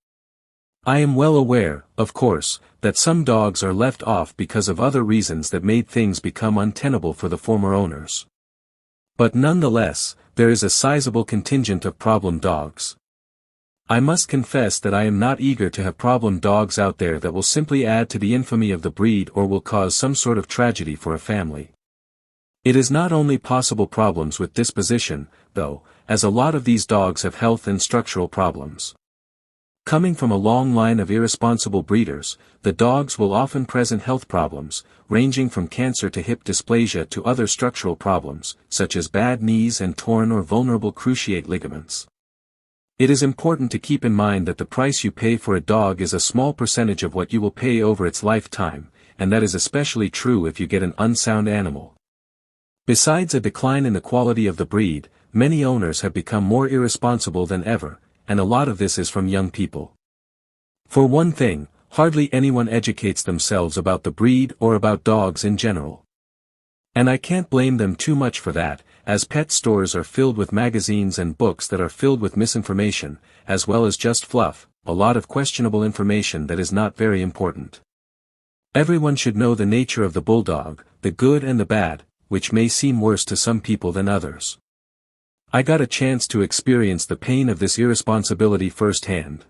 I am well aware, of course, that some dogs are left off because of other reasons that made things become untenable for the former owners. But nonetheless, there is a sizable contingent of problem dogs. I must confess that I am not eager to have problem dogs out there that will simply add to the infamy of the breed or will cause some sort of tragedy for a family. It is not only possible problems with disposition, though, as a lot of these dogs have health and structural problems. Coming from a long line of irresponsible breeders, the dogs will often present health problems, ranging from cancer to hip dysplasia to other structural problems, such as bad knees and torn or vulnerable cruciate ligaments. It is important to keep in mind that the price you pay for a dog is a small percentage of what you will pay over its lifetime, and that is especially true if you get an unsound animal. Besides a decline in the quality of the breed, many owners have become more irresponsible than ever, and a lot of this is from young people. For one thing, hardly anyone educates themselves about the breed or about dogs in general. And I can't blame them too much for that, as pet stores are filled with magazines and books that are filled with misinformation, as well as just fluff, a lot of questionable information that is not very important. Everyone should know the nature of the bulldog, the good and the bad, which may seem worse to some people than others. I got a chance to experience the pain of this irresponsibility firsthand.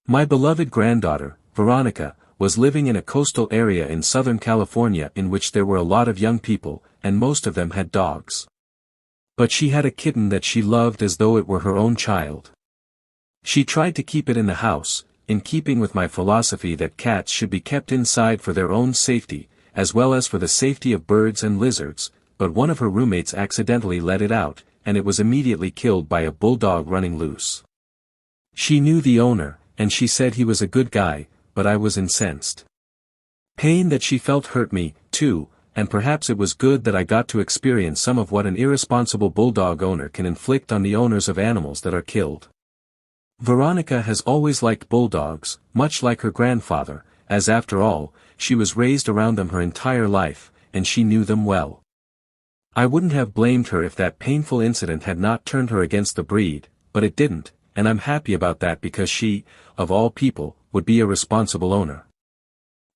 My beloved granddaughter, Veronica, was living in a coastal area in Southern California in which there were a lot of young people, and most of them had dogs. But she had a kitten that she loved as though it were her own child. She tried to keep it in the house, in keeping with my philosophy that cats should be kept inside for their own safety, as well as for the safety of birds and lizards, but one of her roommates accidentally let it out, and it was immediately killed by a bulldog running loose. She knew the owner, and she said he was a good guy, but I was incensed. Pain that she felt hurt me, too, and perhaps it was good that I got to experience some of what an irresponsible bulldog owner can inflict on the owners of animals that are killed. Veronica has always liked bulldogs, much like her grandfather, as after all, she was raised around them her entire life, and she knew them well. I wouldn't have blamed her if that painful incident had not turned her against the breed, but it didn't, and I'm happy about that because she, of all people, would be a responsible owner.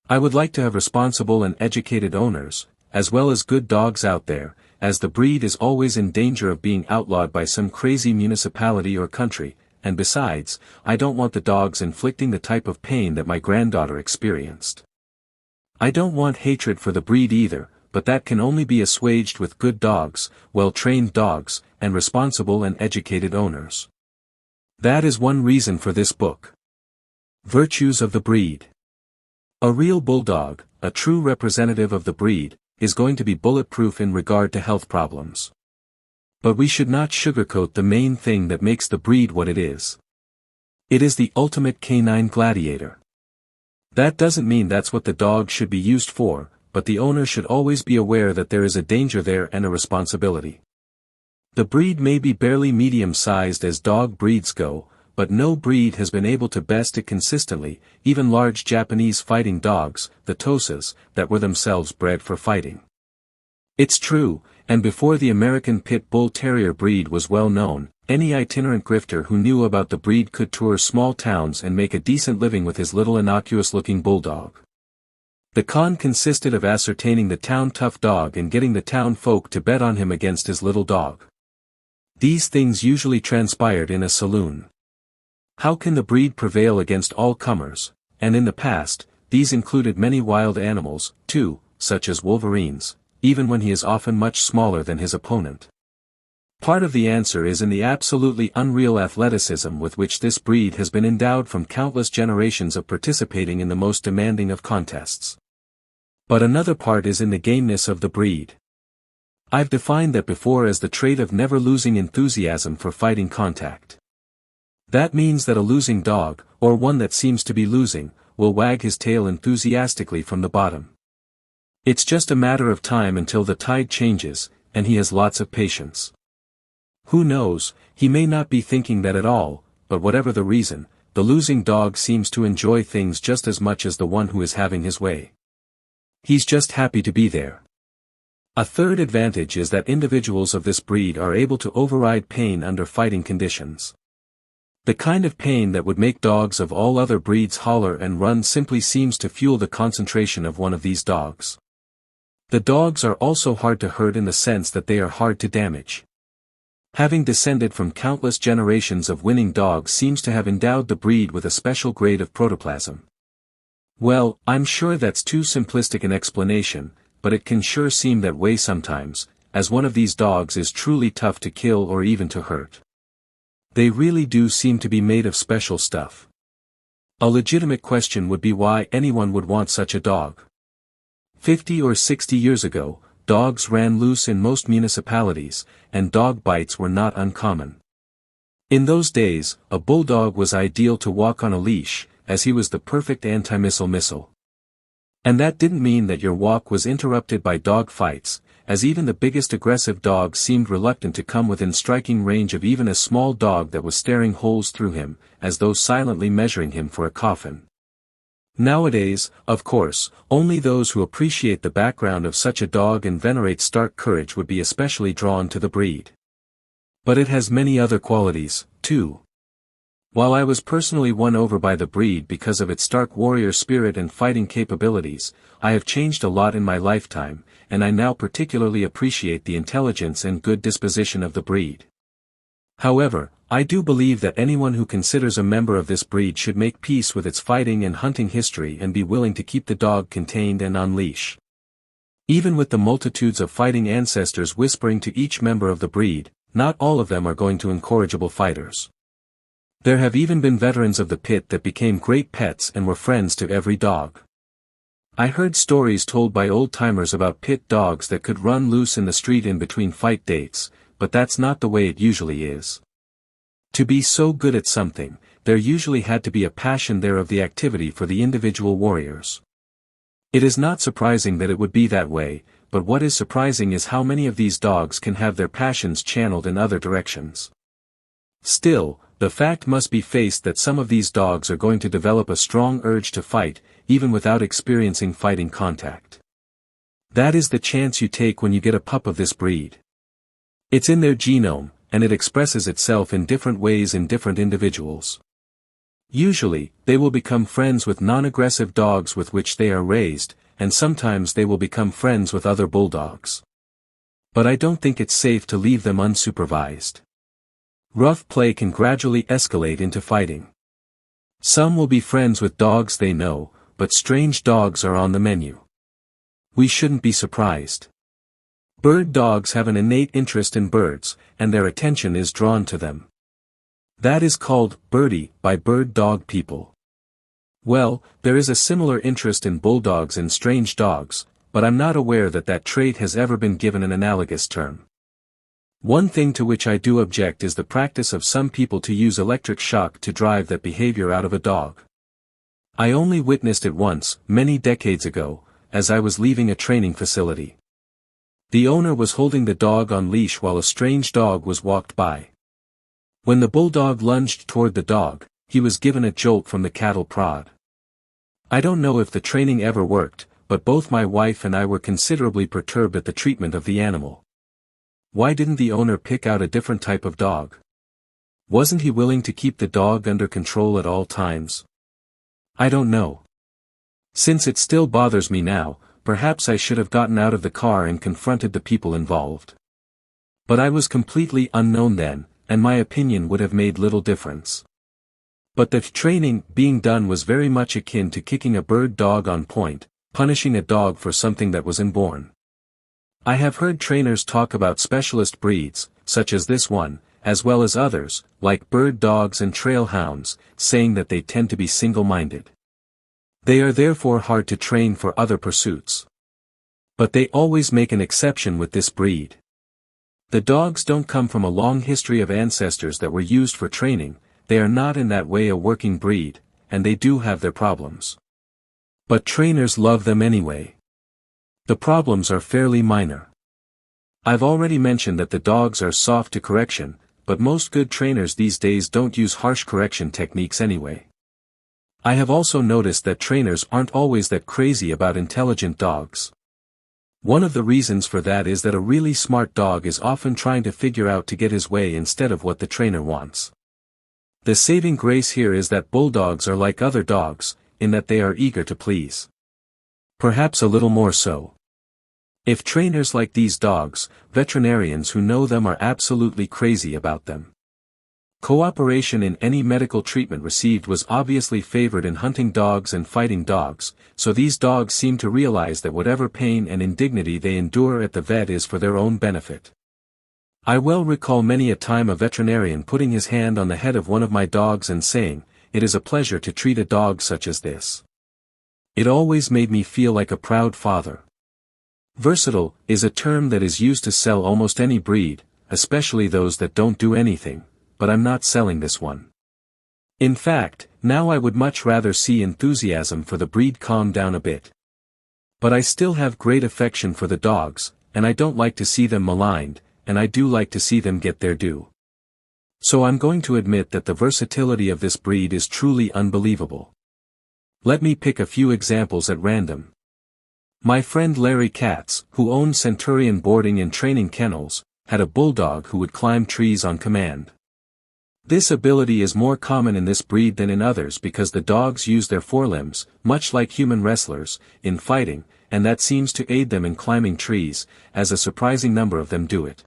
I would like to have responsible and educated owners, as well as good dogs out there, as the breed is always in danger of being outlawed by some crazy municipality or country, and besides, I don't want the dogs inflicting the type of pain that my granddaughter experienced. I don't want hatred for the breed either, but that can only be assuaged with good dogs, well-trained dogs, and responsible and educated owners. That is one reason for this book. Virtues of the breed. A real bulldog, a true representative of the breed, is going to be bulletproof in regard to health problems. But we should not sugarcoat the main thing that makes the breed what it is. It is the ultimate canine gladiator. That doesn't mean that's what the dog should be used for, but the owner should always be aware that there is a danger there and a responsibility. The breed may be barely medium-sized as dog breeds go, but no breed has been able to best it consistently, even large Japanese fighting dogs, the Tosas, that were themselves bred for fighting. It's true, and before the American Pit Bull Terrier breed was well known, any itinerant grifter who knew about the breed could tour small towns and make a decent living with his little innocuous-looking bulldog. The con consisted of ascertaining the town tough dog and getting the town folk to bet on him against his little dog. These things usually transpired in a saloon. How can the breed prevail against all comers, and in the past, these included many wild animals, too, such as wolverines, even when he is often much smaller than his opponent? Part of the answer is in the absolutely unreal athleticism with which this breed has been endowed from countless generations of participating in the most demanding of contests. But another part is in the gameness of the breed. I've defined that before as the trait of never losing enthusiasm for fighting contact. That means that a losing dog, or one that seems to be losing, will wag his tail enthusiastically from the bottom. It's just a matter of time until the tide changes, and he has lots of patience. Who knows, he may not be thinking that at all, but whatever the reason, the losing dog seems to enjoy things just as much as the one who is having his way. He's just happy to be there. A third advantage is that individuals of this breed are able to override pain under fighting conditions. The kind of pain that would make dogs of all other breeds holler and run simply seems to fuel the concentration of one of these dogs. The dogs are also hard to hurt in the sense that they are hard to damage. Having descended from countless generations of winning dogs seems to have endowed the breed with a special grade of protoplasm. Well, I'm sure that's too simplistic an explanation, but it can sure seem that way sometimes, as one of these dogs is truly tough to kill or even to hurt. They really do seem to be made of special stuff. A legitimate question would be why anyone would want such a dog. 50 or 60 years ago, dogs ran loose in most municipalities, and dog bites were not uncommon. In those days, a bulldog was ideal to walk on a leash, as he was the perfect anti-missile missile. And that didn't mean that your walk was interrupted by dog fights, as even the biggest aggressive dogs seemed reluctant to come within striking range of even a small dog that was staring holes through him, as though silently measuring him for a coffin. Nowadays, of course, only those who appreciate the background of such a dog and venerate stark courage would be especially drawn to the breed. But it has many other qualities, too. While I was personally won over by the breed because of its stark warrior spirit and fighting capabilities, I have changed a lot in my lifetime, and I now particularly appreciate the intelligence and good disposition of the breed. However, I do believe that anyone who considers a member of this breed should make peace with its fighting and hunting history and be willing to keep the dog contained and on leash. Even with the multitudes of fighting ancestors whispering to each member of the breed, not all of them are going to incorrigible fighters. There have even been veterans of the pit that became great pets and were friends to every dog. I heard stories told by old-timers about pit dogs that could run loose in the street in between fight dates, but that's not the way it usually is. To be so good at something, there usually had to be a passion there of the activity for the individual warriors. It is not surprising that it would be that way, but what is surprising is how many of these dogs can have their passions channeled in other directions. Still, the fact must be faced that some of these dogs are going to develop a strong urge to fight, even without experiencing fighting contact. That is the chance you take when you get a pup of this breed. It's in their genome, and it expresses itself in different ways in different individuals. Usually, they will become friends with non-aggressive dogs with which they are raised, and sometimes they will become friends with other bulldogs. But I don't think it's safe to leave them unsupervised. Rough play can gradually escalate into fighting. Some will be friends with dogs they know, but strange dogs are on the menu. We shouldn't be surprised. Bird dogs have an innate interest in birds, and their attention is drawn to them. That is called birdie by bird dog people. Well, there is a similar interest in bulldogs and strange dogs, but I'm not aware that that trait has ever been given an analogous term. One thing to which I do object is the practice of some people to use electric shock to drive that behavior out of a dog. I only witnessed it once, many decades ago, as I was leaving a training facility. The owner was holding the dog on leash while a strange dog was walked by. When the bulldog lunged toward the dog, he was given a jolt from the cattle prod. I don't know if the training ever worked, but both my wife and I were considerably perturbed at the treatment of the animal. Why didn't the owner pick out a different type of dog? Wasn't he willing to keep the dog under control at all times? I don't know. Since it still bothers me now, perhaps I should have gotten out of the car and confronted the people involved. But I was completely unknown then, and my opinion would have made little difference. But the training being done was very much akin to kicking a bird dog on point, punishing a dog for something that was inborn. I have heard trainers talk about specialist breeds, such as this one, as well as others, like bird dogs and trail hounds, saying that they tend to be single-minded. They are therefore hard to train for other pursuits. But they always make an exception with this breed. The dogs don't come from a long history of ancestors that were used for training, they are not in that way a working breed, and they do have their problems. But trainers love them anyway. The problems are fairly minor. I've already mentioned that the dogs are soft to correction, but most good trainers these days don't use harsh correction techniques anyway. I have also noticed that trainers aren't always that crazy about intelligent dogs. One of the reasons for that is that a really smart dog is often trying to figure out to get his way instead of what the trainer wants. The saving grace here is that bulldogs are like other dogs, in that they are eager to please. Perhaps a little more so. If trainers like these dogs, veterinarians who know them are absolutely crazy about them. Cooperation in any medical treatment received was obviously favored in hunting dogs and fighting dogs, so these dogs seem to realize that whatever pain and indignity they endure at the vet is for their own benefit. I well recall many a time a veterinarian putting his hand on the head of one of my dogs and saying, "It is a pleasure to treat a dog such as this." It always made me feel like a proud father. Versatile is a term that is used to sell almost any breed, especially those that don't do anything, but I'm not selling this one. In fact, now I would much rather see enthusiasm for the breed calm down a bit. But I still have great affection for the dogs, and I don't like to see them maligned, and I do like to see them get their due. So I'm going to admit that the versatility of this breed is truly unbelievable. Let me pick a few examples at random. My friend Larry Katz, who owned Centurion boarding and training kennels, had a bulldog who would climb trees on command. This ability is more common in this breed than in others because the dogs use their forelimbs, much like human wrestlers, in fighting, and that seems to aid them in climbing trees, as a surprising number of them do it.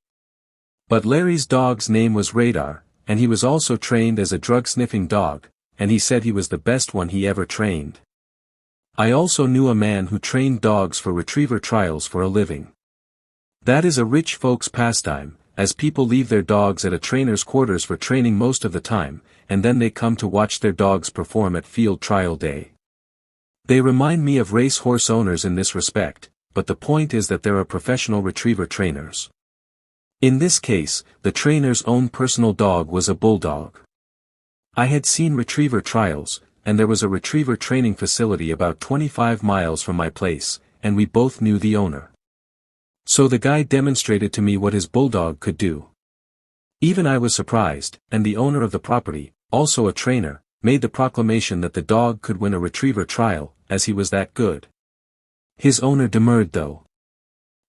But Larry's dog's name was Radar, and he was also trained as a drug-sniffing dog, and he said he was the best one he ever trained. I also knew a man who trained dogs for retriever trials for a living. That is a rich folks' pastime, as people leave their dogs at a trainer's quarters for training most of the time, and then they come to watch their dogs perform at field trial day. They remind me of race horse owners in this respect, but the point is that there are professional retriever trainers. In this case, the trainer's own personal dog was a bulldog. I had seen retriever trials, and there was a retriever training facility about 25 miles from my place, and we both knew the owner. So the guy demonstrated to me what his bulldog could do. Even I was surprised, and the owner of the property, also a trainer, made the proclamation that the dog could win a retriever trial, as he was that good. His owner demurred though.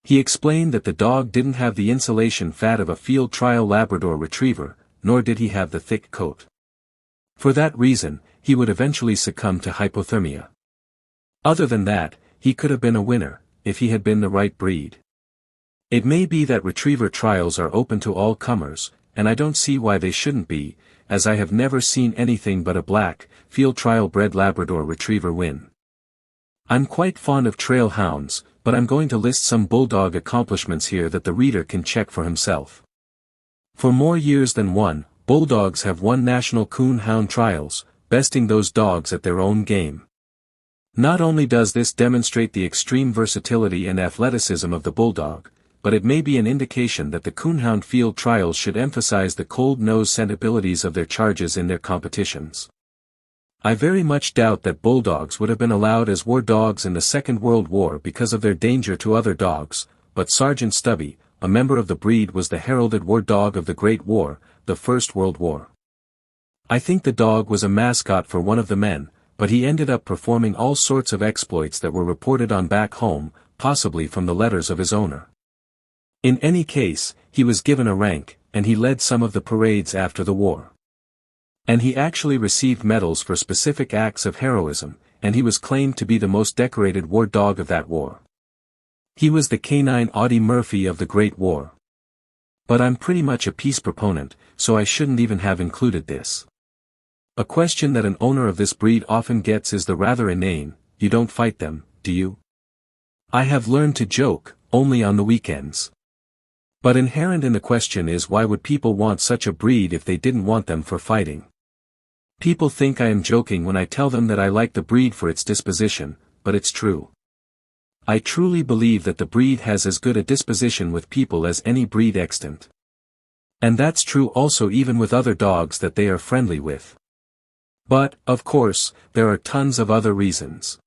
He explained that the dog didn't have the insulation fat of a field trial Labrador retriever, nor did he have the thick coat. For that reason, he would eventually succumb to hypothermia. Other than that, he could have been a winner, if he had been the right breed. It may be that retriever trials are open to all comers, and I don't see why they shouldn't be, as I have never seen anything but a black, field trial bred Labrador retriever win. I'm quite fond of trail hounds, but I'm going to list some bulldog accomplishments here that the reader can check for himself. For more years than one, bulldogs have won national coon hound trials, besting those dogs at their own game. Not only does this demonstrate the extreme versatility and athleticism of the bulldog, but it may be an indication that the coonhound field trials should emphasize the cold nose scent abilities of their charges in their competitions. I very much doubt that bulldogs would have been allowed as war dogs in the Second World War because of their danger to other dogs, but Sergeant Stubby, a member of the breed, was the heralded war dog of the Great War, the First World War. I think the dog was a mascot for one of the men, but he ended up performing all sorts of exploits that were reported on back home, possibly from the letters of his owner. In any case, he was given a rank, and he led some of the parades after the war. And he actually received medals for specific acts of heroism, and he was claimed to be the most decorated war dog of that war. He was the canine Audie Murphy of the Great War. But I'm pretty much a peace proponent, so I shouldn't even have included this. A question that an owner of this breed often gets is the rather inane, "You don't fight them, do you?" I have learned to joke, only on the weekends. But inherent in the question is, why would people want such a breed if they didn't want them for fighting? People think I am joking when I tell them that I like the breed for its disposition, but it's true. I truly believe that the breed has as good a disposition with people as any breed extant. And that's true also even with other dogs that they are friendly with. But, of course, there are tons of other reasons.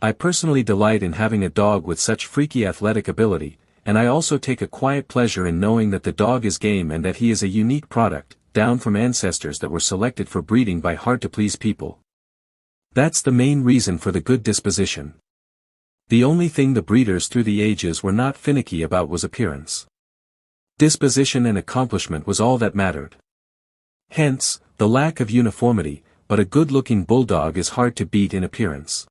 I personally delight in having a dog with such freaky athletic ability, and I also take a quiet pleasure in knowing that the dog is game and that he is a unique product, down from ancestors that were selected for breeding by hard-to-please people. That's the main reason for the good disposition. The only thing the breeders through the ages were not finicky about was appearance. Disposition and accomplishment was all that mattered. Hence, the lack of uniformity, but a good-looking bulldog is hard to beat in appearance.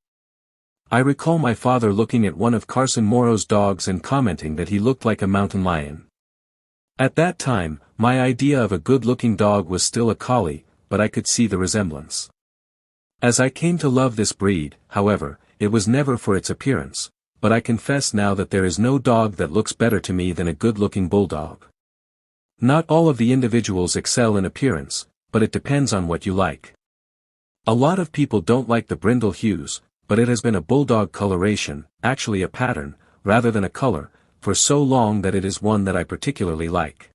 I recall my father looking at one of Carson Morrow's dogs and commenting that he looked like a mountain lion. At that time, my idea of a good-looking dog was still a collie, but I could see the resemblance. As I came to love this breed, however, it was never for its appearance, but I confess now that there is no dog that looks better to me than a good-looking bulldog. Not all of the individuals excel in appearance, but it depends on what you like. A lot of people don't like the brindle hues, but it has been a bulldog coloration, actually a pattern, rather than a color, for so long that it is one that I particularly like.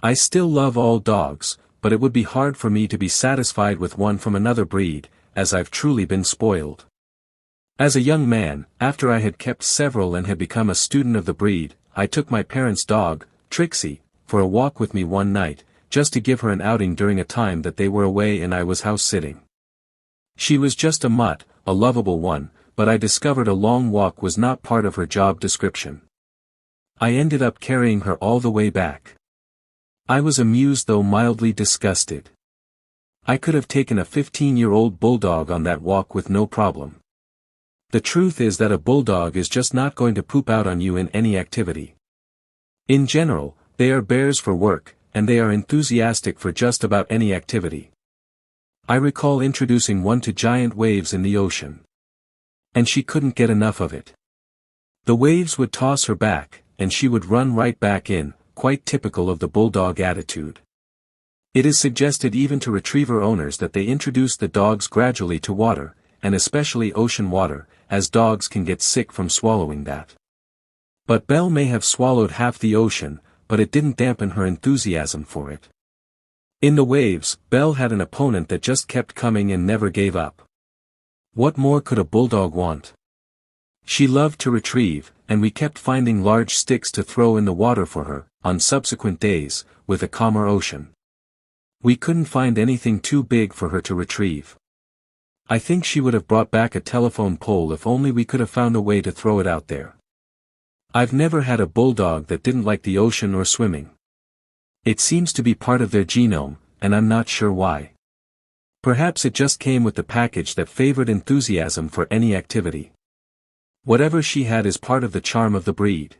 I still love all dogs, but it would be hard for me to be satisfied with one from another breed, as I've truly been spoiled. As a young man, after I had kept several and had become a student of the breed, I took my parents' dog, Trixie, for a walk with me one night, just to give her an outing during a time that they were away and I was house-sitting. She was just a mutt, a lovable one, but I discovered a long walk was not part of her job description. I ended up carrying her all the way back. I was amused though mildly disgusted. I could have taken a 15-year-old bulldog on that walk with no problem. The truth is that a bulldog is just not going to poop out on you in any activity. In general, they are bears for work, and they are enthusiastic for just about any activity. I recall introducing one to giant waves in the ocean. And she couldn't get enough of it. The waves would toss her back, and she would run right back in, quite typical of the bulldog attitude. It is suggested even to retriever owners that they introduce the dogs gradually to water, and especially ocean water, as dogs can get sick from swallowing that. But Belle may have swallowed half the ocean, but it didn't dampen her enthusiasm for it. In the waves, Belle had an opponent that just kept coming and never gave up. What more could a bulldog want? She loved to retrieve, and we kept finding large sticks to throw in the water for her, on subsequent days, with a calmer ocean. We couldn't find anything too big for her to retrieve. I think she would have brought back a telephone pole if only we could have found a way to throw it out there. I've never had a bulldog that didn't like the ocean or swimming. It seems to be part of their genome, and I'm not sure why. Perhaps it just came with the package that favored enthusiasm for any activity. Whatever she had is part of the charm of the breed.